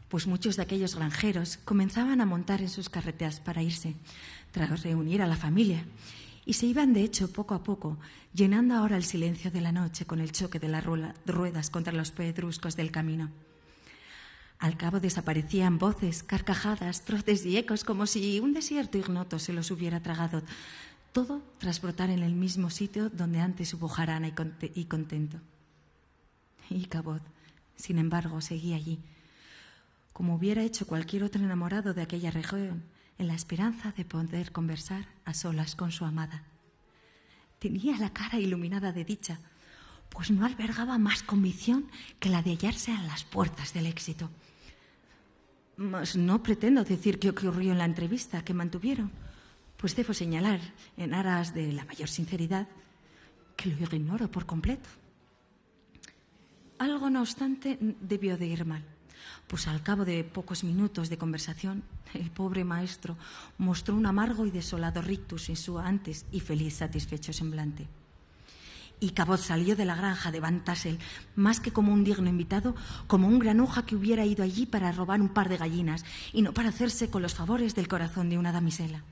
[SPEAKER 3] pues muchos de aquellos granjeros comenzaban a montar en sus carretas para irse, tras reunir a la familia, y se iban de hecho poco a poco, llenando ahora el silencio de la noche con el choque de las ruedas contra los pedruscos del camino. Al cabo desaparecían voces, carcajadas, trotes y ecos, como si un desierto ignoto se los hubiera tragado, todo tras brotar en el mismo sitio donde antes hubo jarana y contento. Y Cabot, sin embargo, seguía allí, como hubiera hecho cualquier otro enamorado de aquella región, en la esperanza de poder conversar a solas con su amada. Tenía la cara iluminada de dicha, pues no albergaba más convicción que la de hallarse a las puertas del éxito. Mas no pretendo decir qué ocurrió en la entrevista que mantuvieron, pues debo señalar, en aras de la mayor sinceridad, que lo ignoro por completo. Algo, no obstante, debió de ir mal, pues al cabo de pocos minutos de conversación, el pobre maestro mostró un amargo y desolado rictus en su antes y feliz satisfecho semblante. Y Cabot salió de la granja de Van Tassel más que como un digno invitado, como un granuja que hubiera ido allí para robar un par de gallinas y no para hacerse con los favores del corazón de una damisela.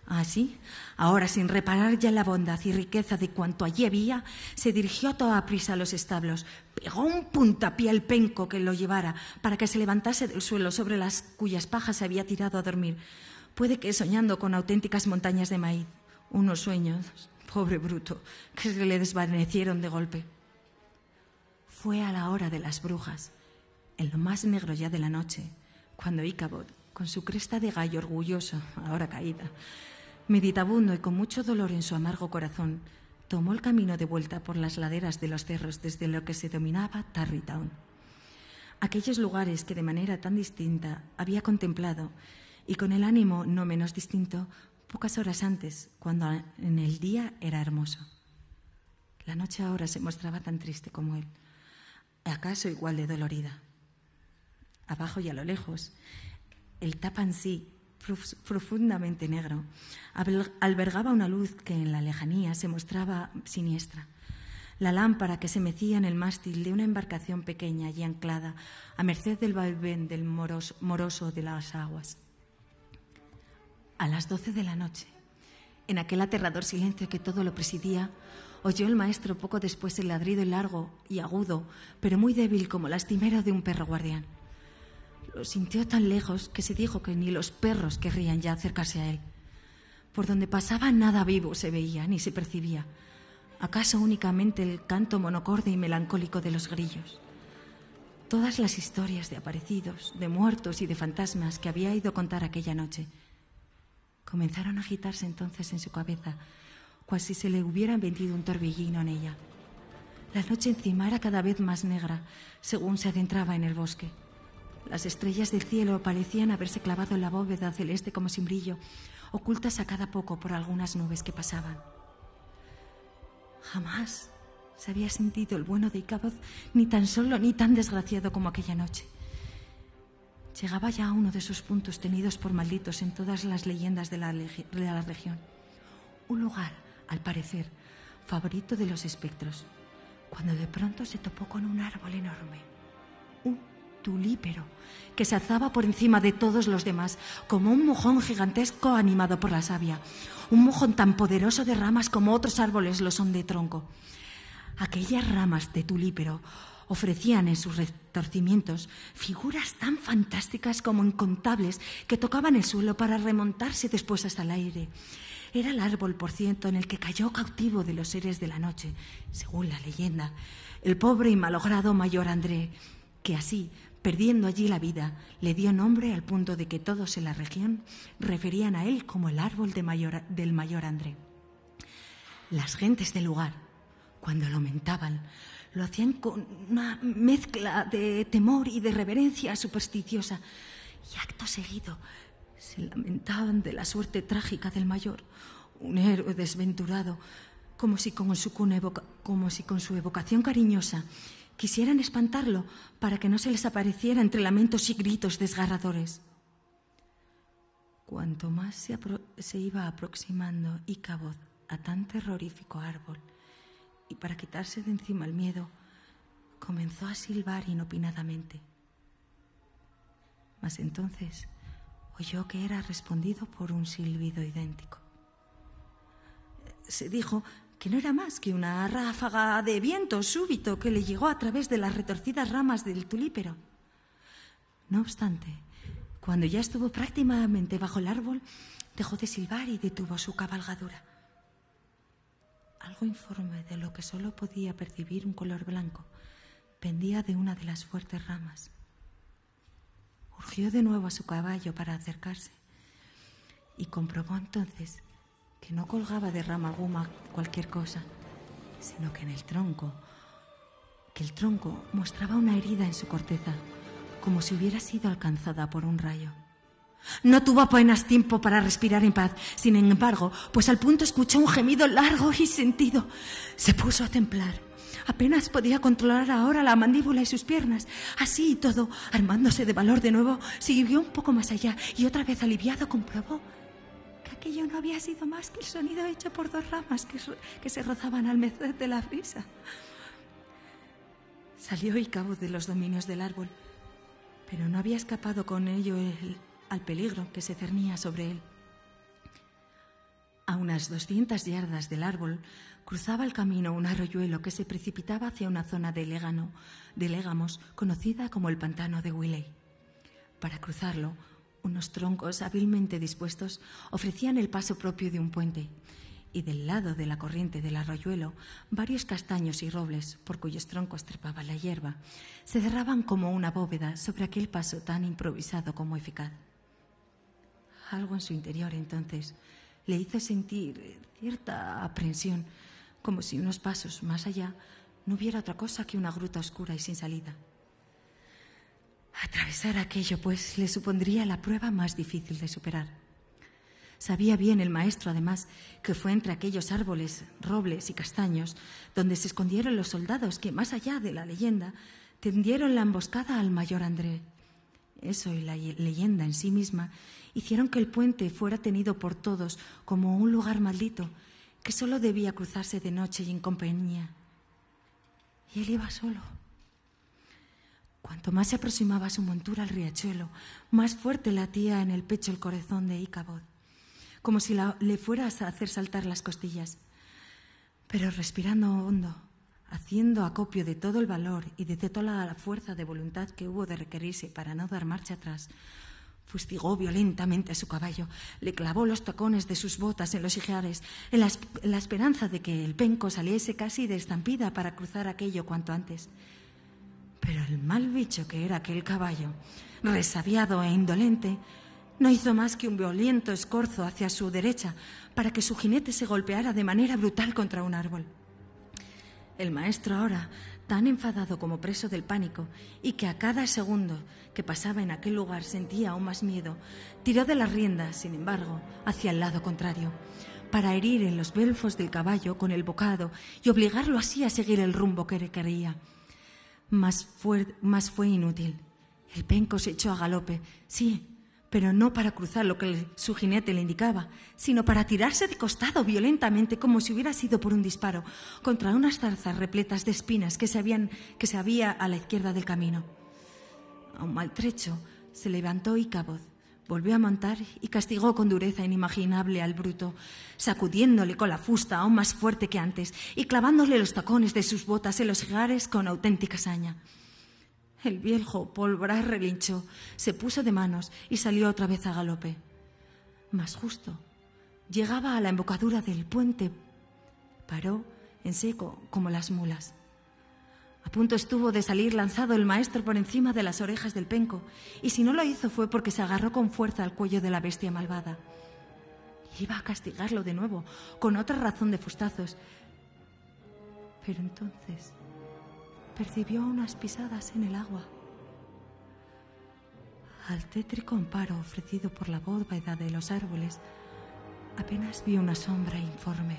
[SPEAKER 3] Así, ahora, sin reparar ya en la bondad y riqueza de cuanto allí había, se dirigió a toda prisa a los establos, pegó un puntapié al penco que lo llevara para que se levantase del suelo sobre las cuyas pajas se había tirado a dormir, puede que soñando con auténticas montañas de maíz, unos sueños, pobre bruto, que se le desvanecieron de golpe. Fue a la hora de las brujas, en lo más negro ya de la noche, cuando Ichabod, con su cresta de gallo orgulloso, ahora caída, meditabundo y con mucho dolor en su amargo corazón, tomó el camino de vuelta por las laderas de los cerros desde lo que se denominaba Tarrytown. Aquellos lugares que de manera tan distinta había contemplado y con el ánimo no menos distinto pocas horas antes, cuando en el día era hermoso. La noche ahora se mostraba tan triste como él, acaso igual de dolorida. Abajo y a lo lejos, el Tappan Zee, profundamente negro, albergaba una luz que en la lejanía se mostraba siniestra. La lámpara que se mecía en el mástil de una embarcación pequeña y anclada a merced del vaivén del moroso de las aguas. A las 12 de la noche, en aquel aterrador silencio que todo lo presidía, oyó el maestro poco después el ladrido largo y agudo, pero muy débil como lastimero de un perro guardián. Lo sintió tan lejos que se dijo que ni los perros querrían ya acercarse a él. Por donde pasaba nada vivo se veía ni se percibía, acaso únicamente el canto monocorde y melancólico de los grillos. Todas las historias de aparecidos, de muertos y de fantasmas que había ido a contar aquella noche comenzaron a agitarse entonces en su cabeza, cual si se le hubiera metido un torbellino en ella. La noche encima era cada vez más negra según se adentraba en el bosque. Las estrellas del cielo parecían haberse clavado en la bóveda celeste como sin brillo, ocultas a cada poco por algunas nubes que pasaban. Jamás se había sentido el bueno de Ichabod ni tan solo ni tan desgraciado como aquella noche. Llegaba ya a uno de esos puntos tenidos por malditos en todas las leyendas de la región. Un lugar, al parecer, favorito de los espectros, cuando de pronto se topó con un árbol enorme, un tulípero, que se alzaba por encima de todos los demás, como un mojón gigantesco animado por la savia, un mojón tan poderoso de ramas como otros árboles lo son de tronco. Aquellas ramas de tulípero ofrecían en sus retorcimientos figuras tan fantásticas como incontables que tocaban el suelo para remontarse después hasta el aire. Era el árbol, por cierto, en el que cayó cautivo de los seres de la noche, según la leyenda, el pobre y malogrado mayor André, que así, perdiendo allí la vida, le dio nombre al punto de que todos en la región referían a él como el árbol del mayor André. Las gentes del lugar, cuando lo mentaban, lo hacían con una mezcla de temor y de reverencia supersticiosa, y acto seguido se lamentaban de la suerte trágica del mayor, un héroe desventurado, como si con su evocación cariñosa quisieran espantarlo para que no se les apareciera entre lamentos y gritos desgarradores. Cuanto más se iba aproximando Ichabod a tan terrorífico árbol, y para quitarse de encima el miedo, comenzó a silbar inopinadamente. Mas entonces oyó que era respondido por un silbido idéntico. Se dijo que no era más que una ráfaga de viento súbito que le llegó a través de las retorcidas ramas del tulípero. No obstante, cuando ya estuvo prácticamente bajo el árbol, dejó de silbar y detuvo su cabalgadura. Algo informe de lo que solo podía percibir un color blanco pendía de una de las fuertes ramas. Urgió de nuevo a su caballo para acercarse y comprobó entonces que no colgaba de rama alguna cualquier cosa, sino que el tronco mostraba una herida en su corteza, como si hubiera sido alcanzada por un rayo. No tuvo apenas tiempo para respirar en paz. Sin embargo, pues al punto escuchó un gemido largo y sentido. Se puso a temblar. Apenas podía controlar ahora la mandíbula y sus piernas. Así y todo, armándose de valor de nuevo, siguió un poco más allá y otra vez aliviado comprobó que aquello no había sido más que el sonido hecho por dos ramas que se rozaban al merced de la brisa. Salió Ícabod de los dominios del árbol, pero no había escapado con ello al peligro que se cernía sobre él. A unas 200 yardas del árbol cruzaba el camino un arroyuelo que se precipitaba hacia una zona de légamos conocida como el pantano de Willey. Para cruzarlo, unos troncos hábilmente dispuestos ofrecían el paso propio de un puente, y del lado de la corriente del arroyuelo, varios castaños y robles, por cuyos troncos trepaba la hierba, se cerraban como una bóveda sobre aquel paso tan improvisado como eficaz. Algo en su interior, entonces, le hizo sentir cierta aprensión, como si unos pasos más allá no hubiera otra cosa que una gruta oscura y sin salida. Atravesar aquello, pues, le supondría la prueba más difícil de superar. Sabía bien el maestro, además, que fue entre aquellos árboles, robles y castaños donde se escondieron los soldados que, más allá de la leyenda, tendieron la emboscada al mayor André. Eso y la leyenda en sí misma hicieron que el puente fuera tenido por todos como un lugar maldito que solo debía cruzarse de noche y en compañía. Y él iba solo. Cuanto más se aproximaba su montura al riachuelo, más fuerte latía en el pecho el corazón de Ícabod, como si le fuera a hacer saltar las costillas. Pero respirando hondo, haciendo acopio de todo el valor y de toda la fuerza de voluntad que hubo de requerirse para no dar marcha atrás, fustigó violentamente a su caballo, le clavó los tacones de sus botas en los ijares, en la esperanza de que el penco saliese casi de estampida para cruzar aquello cuanto antes. Pero el mal bicho que era aquel caballo, resabiado e indolente, no hizo más que un violento escorzo hacia su derecha para que su jinete se golpeara de manera brutal contra un árbol. El maestro ahora, tan enfadado como preso del pánico, y que a cada segundo que pasaba en aquel lugar sentía aún más miedo, tiró de las riendas, sin embargo, hacia el lado contrario, para herir en los belfos del caballo con el bocado y obligarlo así a seguir el rumbo que quería. Mas fue inútil. El penco se echó a galope, sí, pero no para cruzar lo que su jinete le indicaba, sino para tirarse de costado violentamente, como si hubiera sido por un disparo, contra unas zarzas repletas de espinas que se había a la izquierda del camino. A un maltrecho se levantó Ícabod, volvió a montar y castigó con dureza inimaginable al bruto, sacudiéndole con la fusta aún más fuerte que antes y clavándole los tacones de sus botas en los ijares con auténtica saña. El viejo polvoraz relinchó, se puso de manos y salió otra vez a galope. Mas justo llegaba a la embocadura del puente, paró en seco como las mulas. A punto estuvo de salir lanzado el maestro por encima de las orejas del penco, y si no lo hizo fue porque se agarró con fuerza al cuello de la bestia malvada. Iba a castigarlo de nuevo, con otra razón de fustazos. Pero entonces percibió unas pisadas en el agua. Al tétrico amparo ofrecido por la bóveda de los árboles, apenas vio una sombra informe,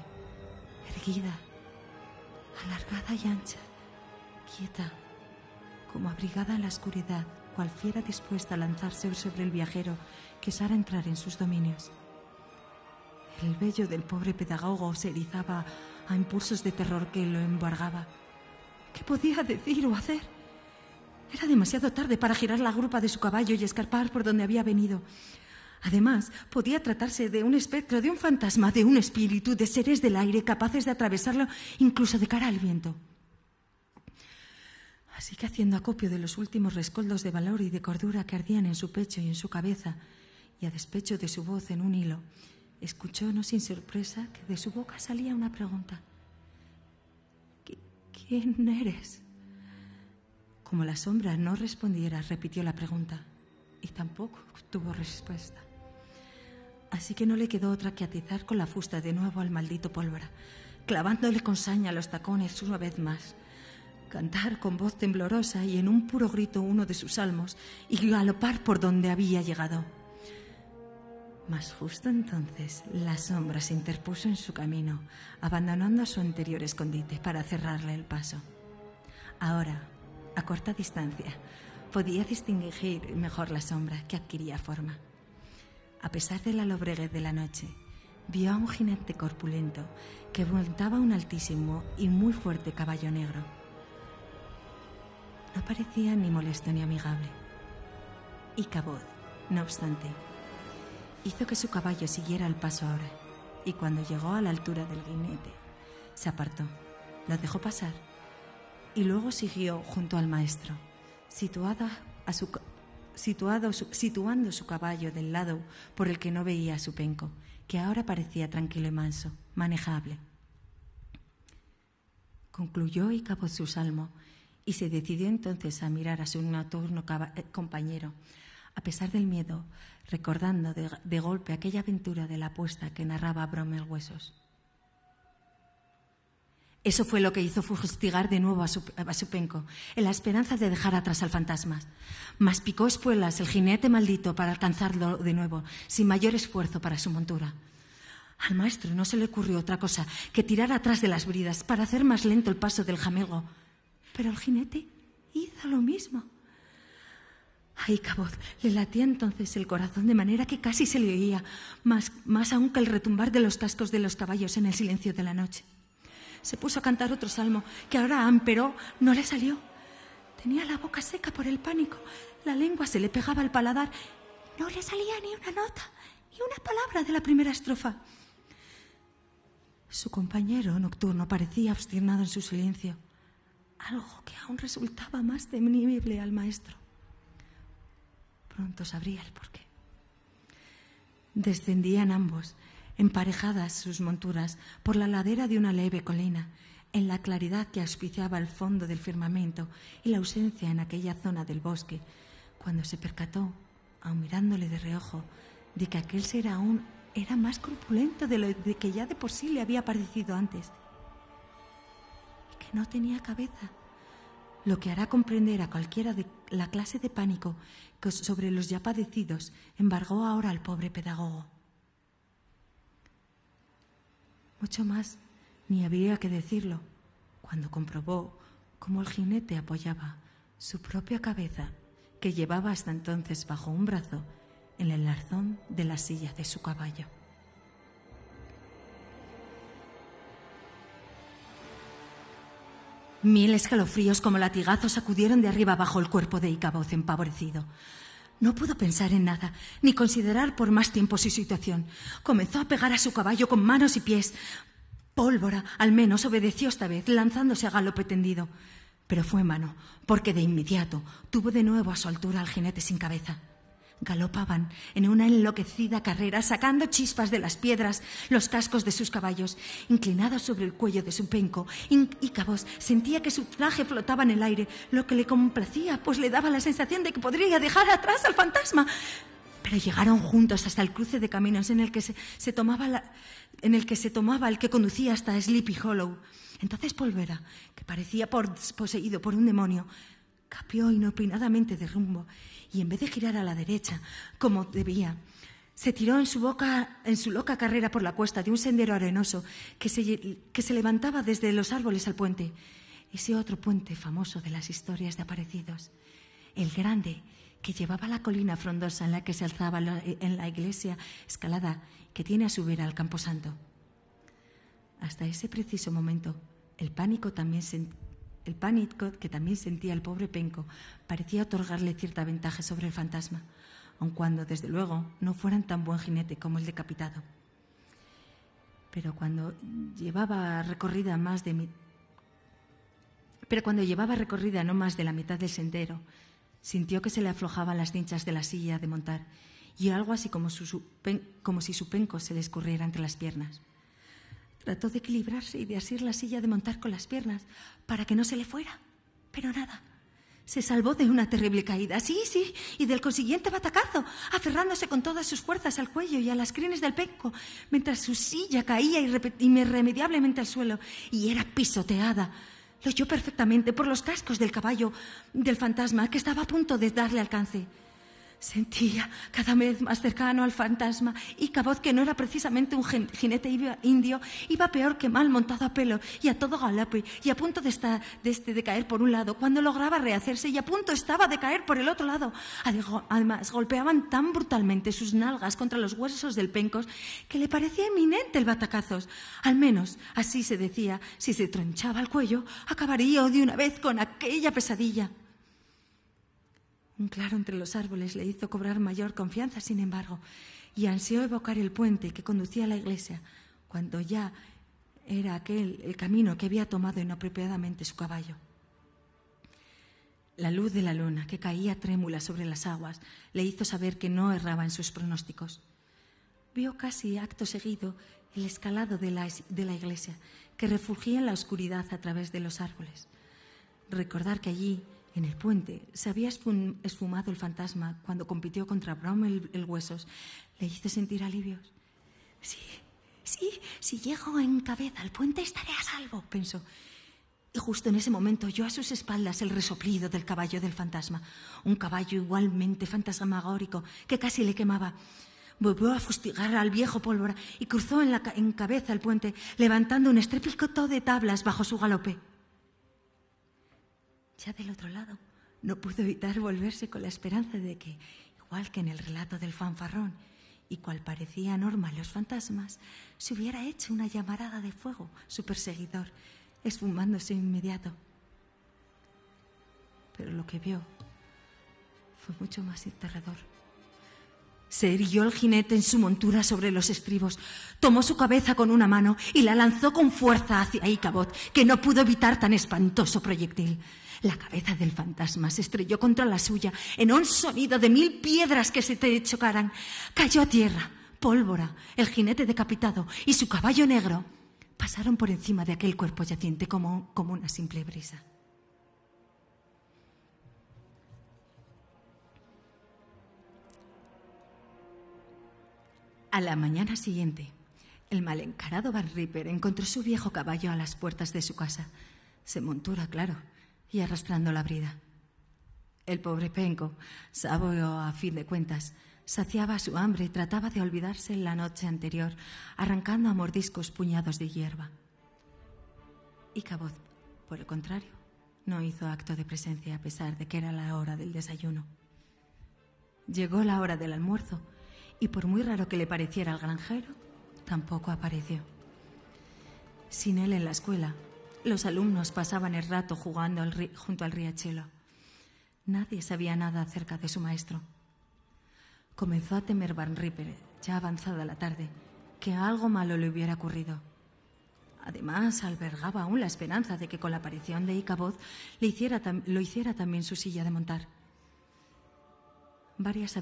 [SPEAKER 3] erguida, alargada y ancha, quieta, como abrigada en la oscuridad, cual fiera dispuesta a lanzarse sobre el viajero que osara entrar en sus dominios. El vello del pobre pedagogo se erizaba a impulsos de terror que lo embargaba. ¿Qué podía decir o hacer? Era demasiado tarde para girar la grupa de su caballo y escarpar por donde había venido. Además, podía tratarse de un espectro, de un fantasma, de un espíritu, de seres del aire capaces de atravesarlo incluso de cara al viento. Así que, haciendo acopio de los últimos rescoldos de valor y de cordura que ardían en su pecho y en su cabeza, y a despecho de su voz en un hilo, escuchó, no sin sorpresa, que de su boca salía una pregunta. ¿Quién eres? Como la sombra no respondiera, repitió la pregunta, y tampoco tuvo respuesta. Así que no le quedó otra que atizar con la fusta de nuevo al maldito Pólvora, clavándole con saña los tacones una vez más, cantar con voz temblorosa y en un puro grito uno de sus salmos y galopar por donde había llegado. Mas justo entonces la sombra se interpuso en su camino, abandonando su anterior escondite para cerrarle el paso. Ahora, a corta distancia, podía distinguir mejor la sombra que adquiría forma. A pesar de la lobreguez de la noche, vio a un jinete corpulento que montaba un altísimo y muy fuerte caballo negro. No parecía ni molesto ni amigable. Ichabod, no obstante, hizo que su caballo siguiera el paso ahora, y cuando llegó a la altura del jinete, se apartó, lo dejó pasar y luego siguió junto al maestro, situando su caballo del lado por el que no veía a su penco, que ahora parecía tranquilo y manso, manejable. Concluyó Ichabod su salmo y se decidió entonces a mirar a su nocturno compañero, a pesar del miedo, recordando de golpe aquella aventura de la apuesta que narraba Bromel Huesos. Eso fue lo que hizo fustigar de nuevo a su penco, en la esperanza de dejar atrás al fantasma. Mas picó espuelas el jinete maldito para alcanzarlo de nuevo, sin mayor esfuerzo para su montura. Al maestro no se le ocurrió otra cosa que tirar atrás de las bridas para hacer más lento el paso del jamego. Pero el jinete hizo lo mismo. A Ichabod le latía entonces el corazón de manera que casi se le oía, más aún que el retumbar de los cascos de los caballos en el silencio de la noche. Se puso a cantar otro salmo que ahora amperó, no le salió. Tenía la boca seca por el pánico, la lengua se le pegaba al paladar. No le salía ni una nota, ni una palabra de la primera estrofa. Su compañero nocturno parecía obstinado en su silencio, algo que aún resultaba más temible al maestro. Pronto sabría el porqué. Descendían ambos, emparejadas sus monturas, por la ladera de una leve colina, en la claridad que auspiciaba el fondo del firmamento y la ausencia en aquella zona del bosque, cuando se percató, aun mirándole de reojo, de que aquel ser aún era más corpulento de lo que ya de por sí le había parecido antes, y que no tenía cabeza, lo que hará comprender a cualquiera de la clase de pánico que sobre los ya padecidos embargó ahora al pobre pedagogo. Mucho más ni había que decirlo cuando comprobó cómo el jinete apoyaba su propia cabeza, que llevaba hasta entonces bajo un brazo, en el arzón de la silla de su caballo. Mil escalofríos como latigazos sacudieron de arriba abajo el cuerpo de Ichabod empavorecido. No pudo pensar en nada, ni considerar por más tiempo su situación. Comenzó a pegar a su caballo con manos y pies. Pólvora, al menos, obedeció esta vez, lanzándose a galope tendido. Pero fue en vano, porque de inmediato tuvo de nuevo a su altura al jinete sin cabeza. Galopaban en una enloquecida carrera, sacando chispas de las piedras los cascos de sus caballos. Inclinado sobre el cuello de su penco, Ichabod sentía que su traje flotaba en el aire, lo que le complacía, pues le daba la sensación de que podría dejar atrás al fantasma. Pero llegaron juntos hasta el cruce de caminos en el que se tomaba el que conducía hasta Sleepy Hollow. Entonces Pólvora, que parecía poseído por un demonio, cambió inopinadamente de rumbo y en vez de girar a la derecha, como debía, se tiró en su loca carrera por la cuesta de un sendero arenoso que se levantaba desde los árboles al puente, ese otro puente famoso de las historias de aparecidos, el grande que llevaba a la colina frondosa en la que se alzaba en la iglesia escalada que tiene a su vera al camposanto. Hasta ese preciso momento, el pánico también El pánico que también sentía el pobre Penco parecía otorgarle cierta ventaja sobre el fantasma, aun cuando, desde luego, no fueran tan buen jinete como el decapitado. Pero cuando llevaba recorrida no más de la mitad del sendero, sintió que se le aflojaban las cinchas de la silla de montar y algo así como si su penco se le escurriera entre las piernas. Trató de equilibrarse y de asir la silla de montar con las piernas para que no se le fuera, pero nada. Se salvó de una terrible caída, sí, y del consiguiente batacazo, aferrándose con todas sus fuerzas al cuello y a las crines del penco, mientras su silla caía irremediablemente al suelo y era pisoteada. Lo oyó perfectamente por los cascos del caballo del fantasma que estaba a punto de darle alcance. Sentía cada vez más cercano al fantasma y Cabot, que no era precisamente un jinete indio, iba peor que mal montado a pelo y a todo galope y a punto de caer por un lado cuando lograba rehacerse y a punto estaba de caer por el otro lado. Además, golpeaban tan brutalmente sus nalgas contra los huesos del pencos que le parecía inminente el batacazos. Al menos, así se decía, si se tronchaba el cuello, acabaría de una vez con aquella pesadilla. Un claro entre los árboles le hizo cobrar mayor confianza, sin embargo, y ansió evocar el puente que conducía a la iglesia, cuando ya era aquel el camino que había tomado inapropiadamente su caballo. La luz de la luna, que caía trémula sobre las aguas, le hizo saber que no erraba en sus pronósticos. Vio casi acto seguido el escalado de la iglesia, que refugía en la oscuridad a través de los árboles. Recordar que allí, en el puente, se había esfumado el fantasma cuando compitió contra Brom el Huesos, le hizo sentir alivios. Si llego en cabeza al puente estaré a salvo, pensó. Y justo en ese momento oyó a sus espaldas el resoplido del caballo del fantasma, un caballo igualmente fantasmagórico que casi le quemaba. Volvió a fustigar al viejo Pólvora y cruzó en cabeza el puente, levantando un estrépito de tablas bajo su galope. Ya del otro lado, no pudo evitar volverse con la esperanza de que, igual que en el relato del fanfarrón, y cual parecía normal los fantasmas, se hubiera hecho una llamarada de fuego su perseguidor, esfumándose inmediato. Pero lo que vio fue mucho más aterrador. Se irguió el jinete en su montura sobre los estribos, tomó su cabeza con una mano y la lanzó con fuerza hacia Ichabod, que no pudo evitar tan espantoso proyectil. La cabeza del fantasma se estrelló contra la suya en un sonido de 1000 piedras que se te chocaran. Cayó a tierra. Pólvora, el jinete decapitado y su caballo negro pasaron por encima de aquel cuerpo yaciente como una simple brisa. A la mañana siguiente, el mal encarado Van Ripper encontró su viejo caballo a las puertas de su casa, sin montura, claro, y arrastrando la brida. El pobre penco, sabio a fin de cuentas, saciaba su hambre y trataba de olvidarse la noche anterior, arrancando a mordiscos puñados de hierba. Ichabod, por el contrario, no hizo acto de presencia a pesar de que era la hora del desayuno. Llegó la hora del almuerzo y por muy raro que le pareciera al granjero, tampoco apareció. Sin él en la escuela, los alumnos pasaban el rato jugando junto al riachuelo. Nadie sabía nada acerca de su maestro. Comenzó a temer Van Ripper, ya avanzada la tarde, que algo malo le hubiera ocurrido. Además, albergaba aún la esperanza de que con la aparición de Ichabod lo hiciera también su silla de montar. Varias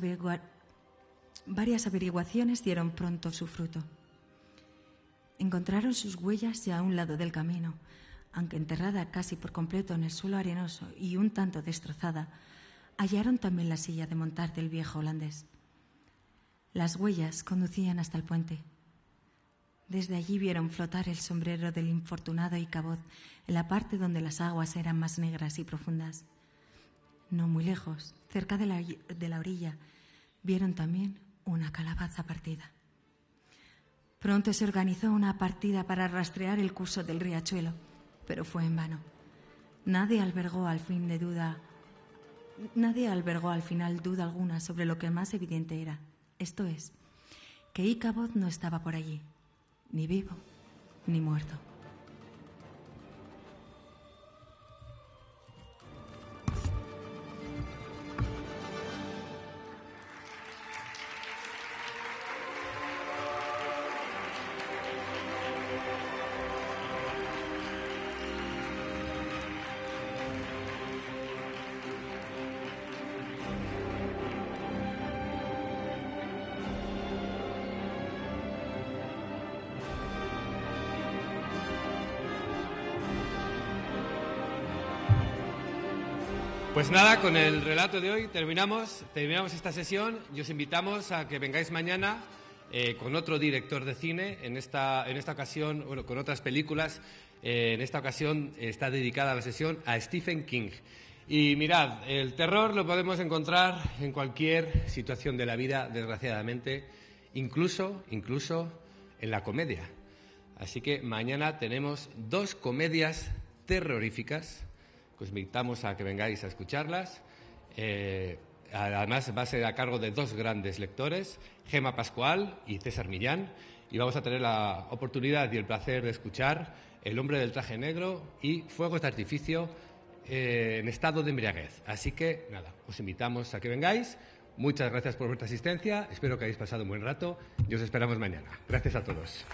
[SPEAKER 3] averiguaciones dieron pronto su fruto. Encontraron sus huellas ya a un lado del camino, aunque enterrada casi por completo en el suelo arenoso y un tanto destrozada, hallaron también la silla de montar del viejo holandés. Las huellas conducían hasta el puente. Desde allí vieron flotar el sombrero del infortunado Ichabod en la parte donde las aguas eran más negras y profundas. No muy lejos, cerca de la orilla, vieron también una calabaza partida. Pronto se organizó una partida para rastrear el curso del riachuelo, pero fue en vano. Nadie albergó al final duda alguna sobre lo que más evidente era, esto es, que Ichabod no estaba por allí, ni vivo ni muerto.
[SPEAKER 1] Pues nada, con el relato de hoy terminamos esta sesión y os invitamos a que vengáis mañana con otro director de cine, en esta ocasión, bueno, con otras películas. En esta ocasión está dedicada la sesión a Stephen King. Y mirad, el terror lo podemos encontrar en cualquier situación de la vida, desgraciadamente, incluso en la comedia. Así que mañana tenemos 2 comedias terroríficas, que os invitamos a que vengáis a escucharlas. Además va a ser a cargo de 2 grandes lectores, Gemma Pascual y César Millán, y vamos a tener la oportunidad y el placer de escuchar El hombre del traje negro y Fuegos de artificio en estado de embriaguez. Así que, nada, os invitamos a que vengáis. Muchas gracias por vuestra asistencia. Espero que hayáis pasado un buen rato y os esperamos mañana. Gracias a todos.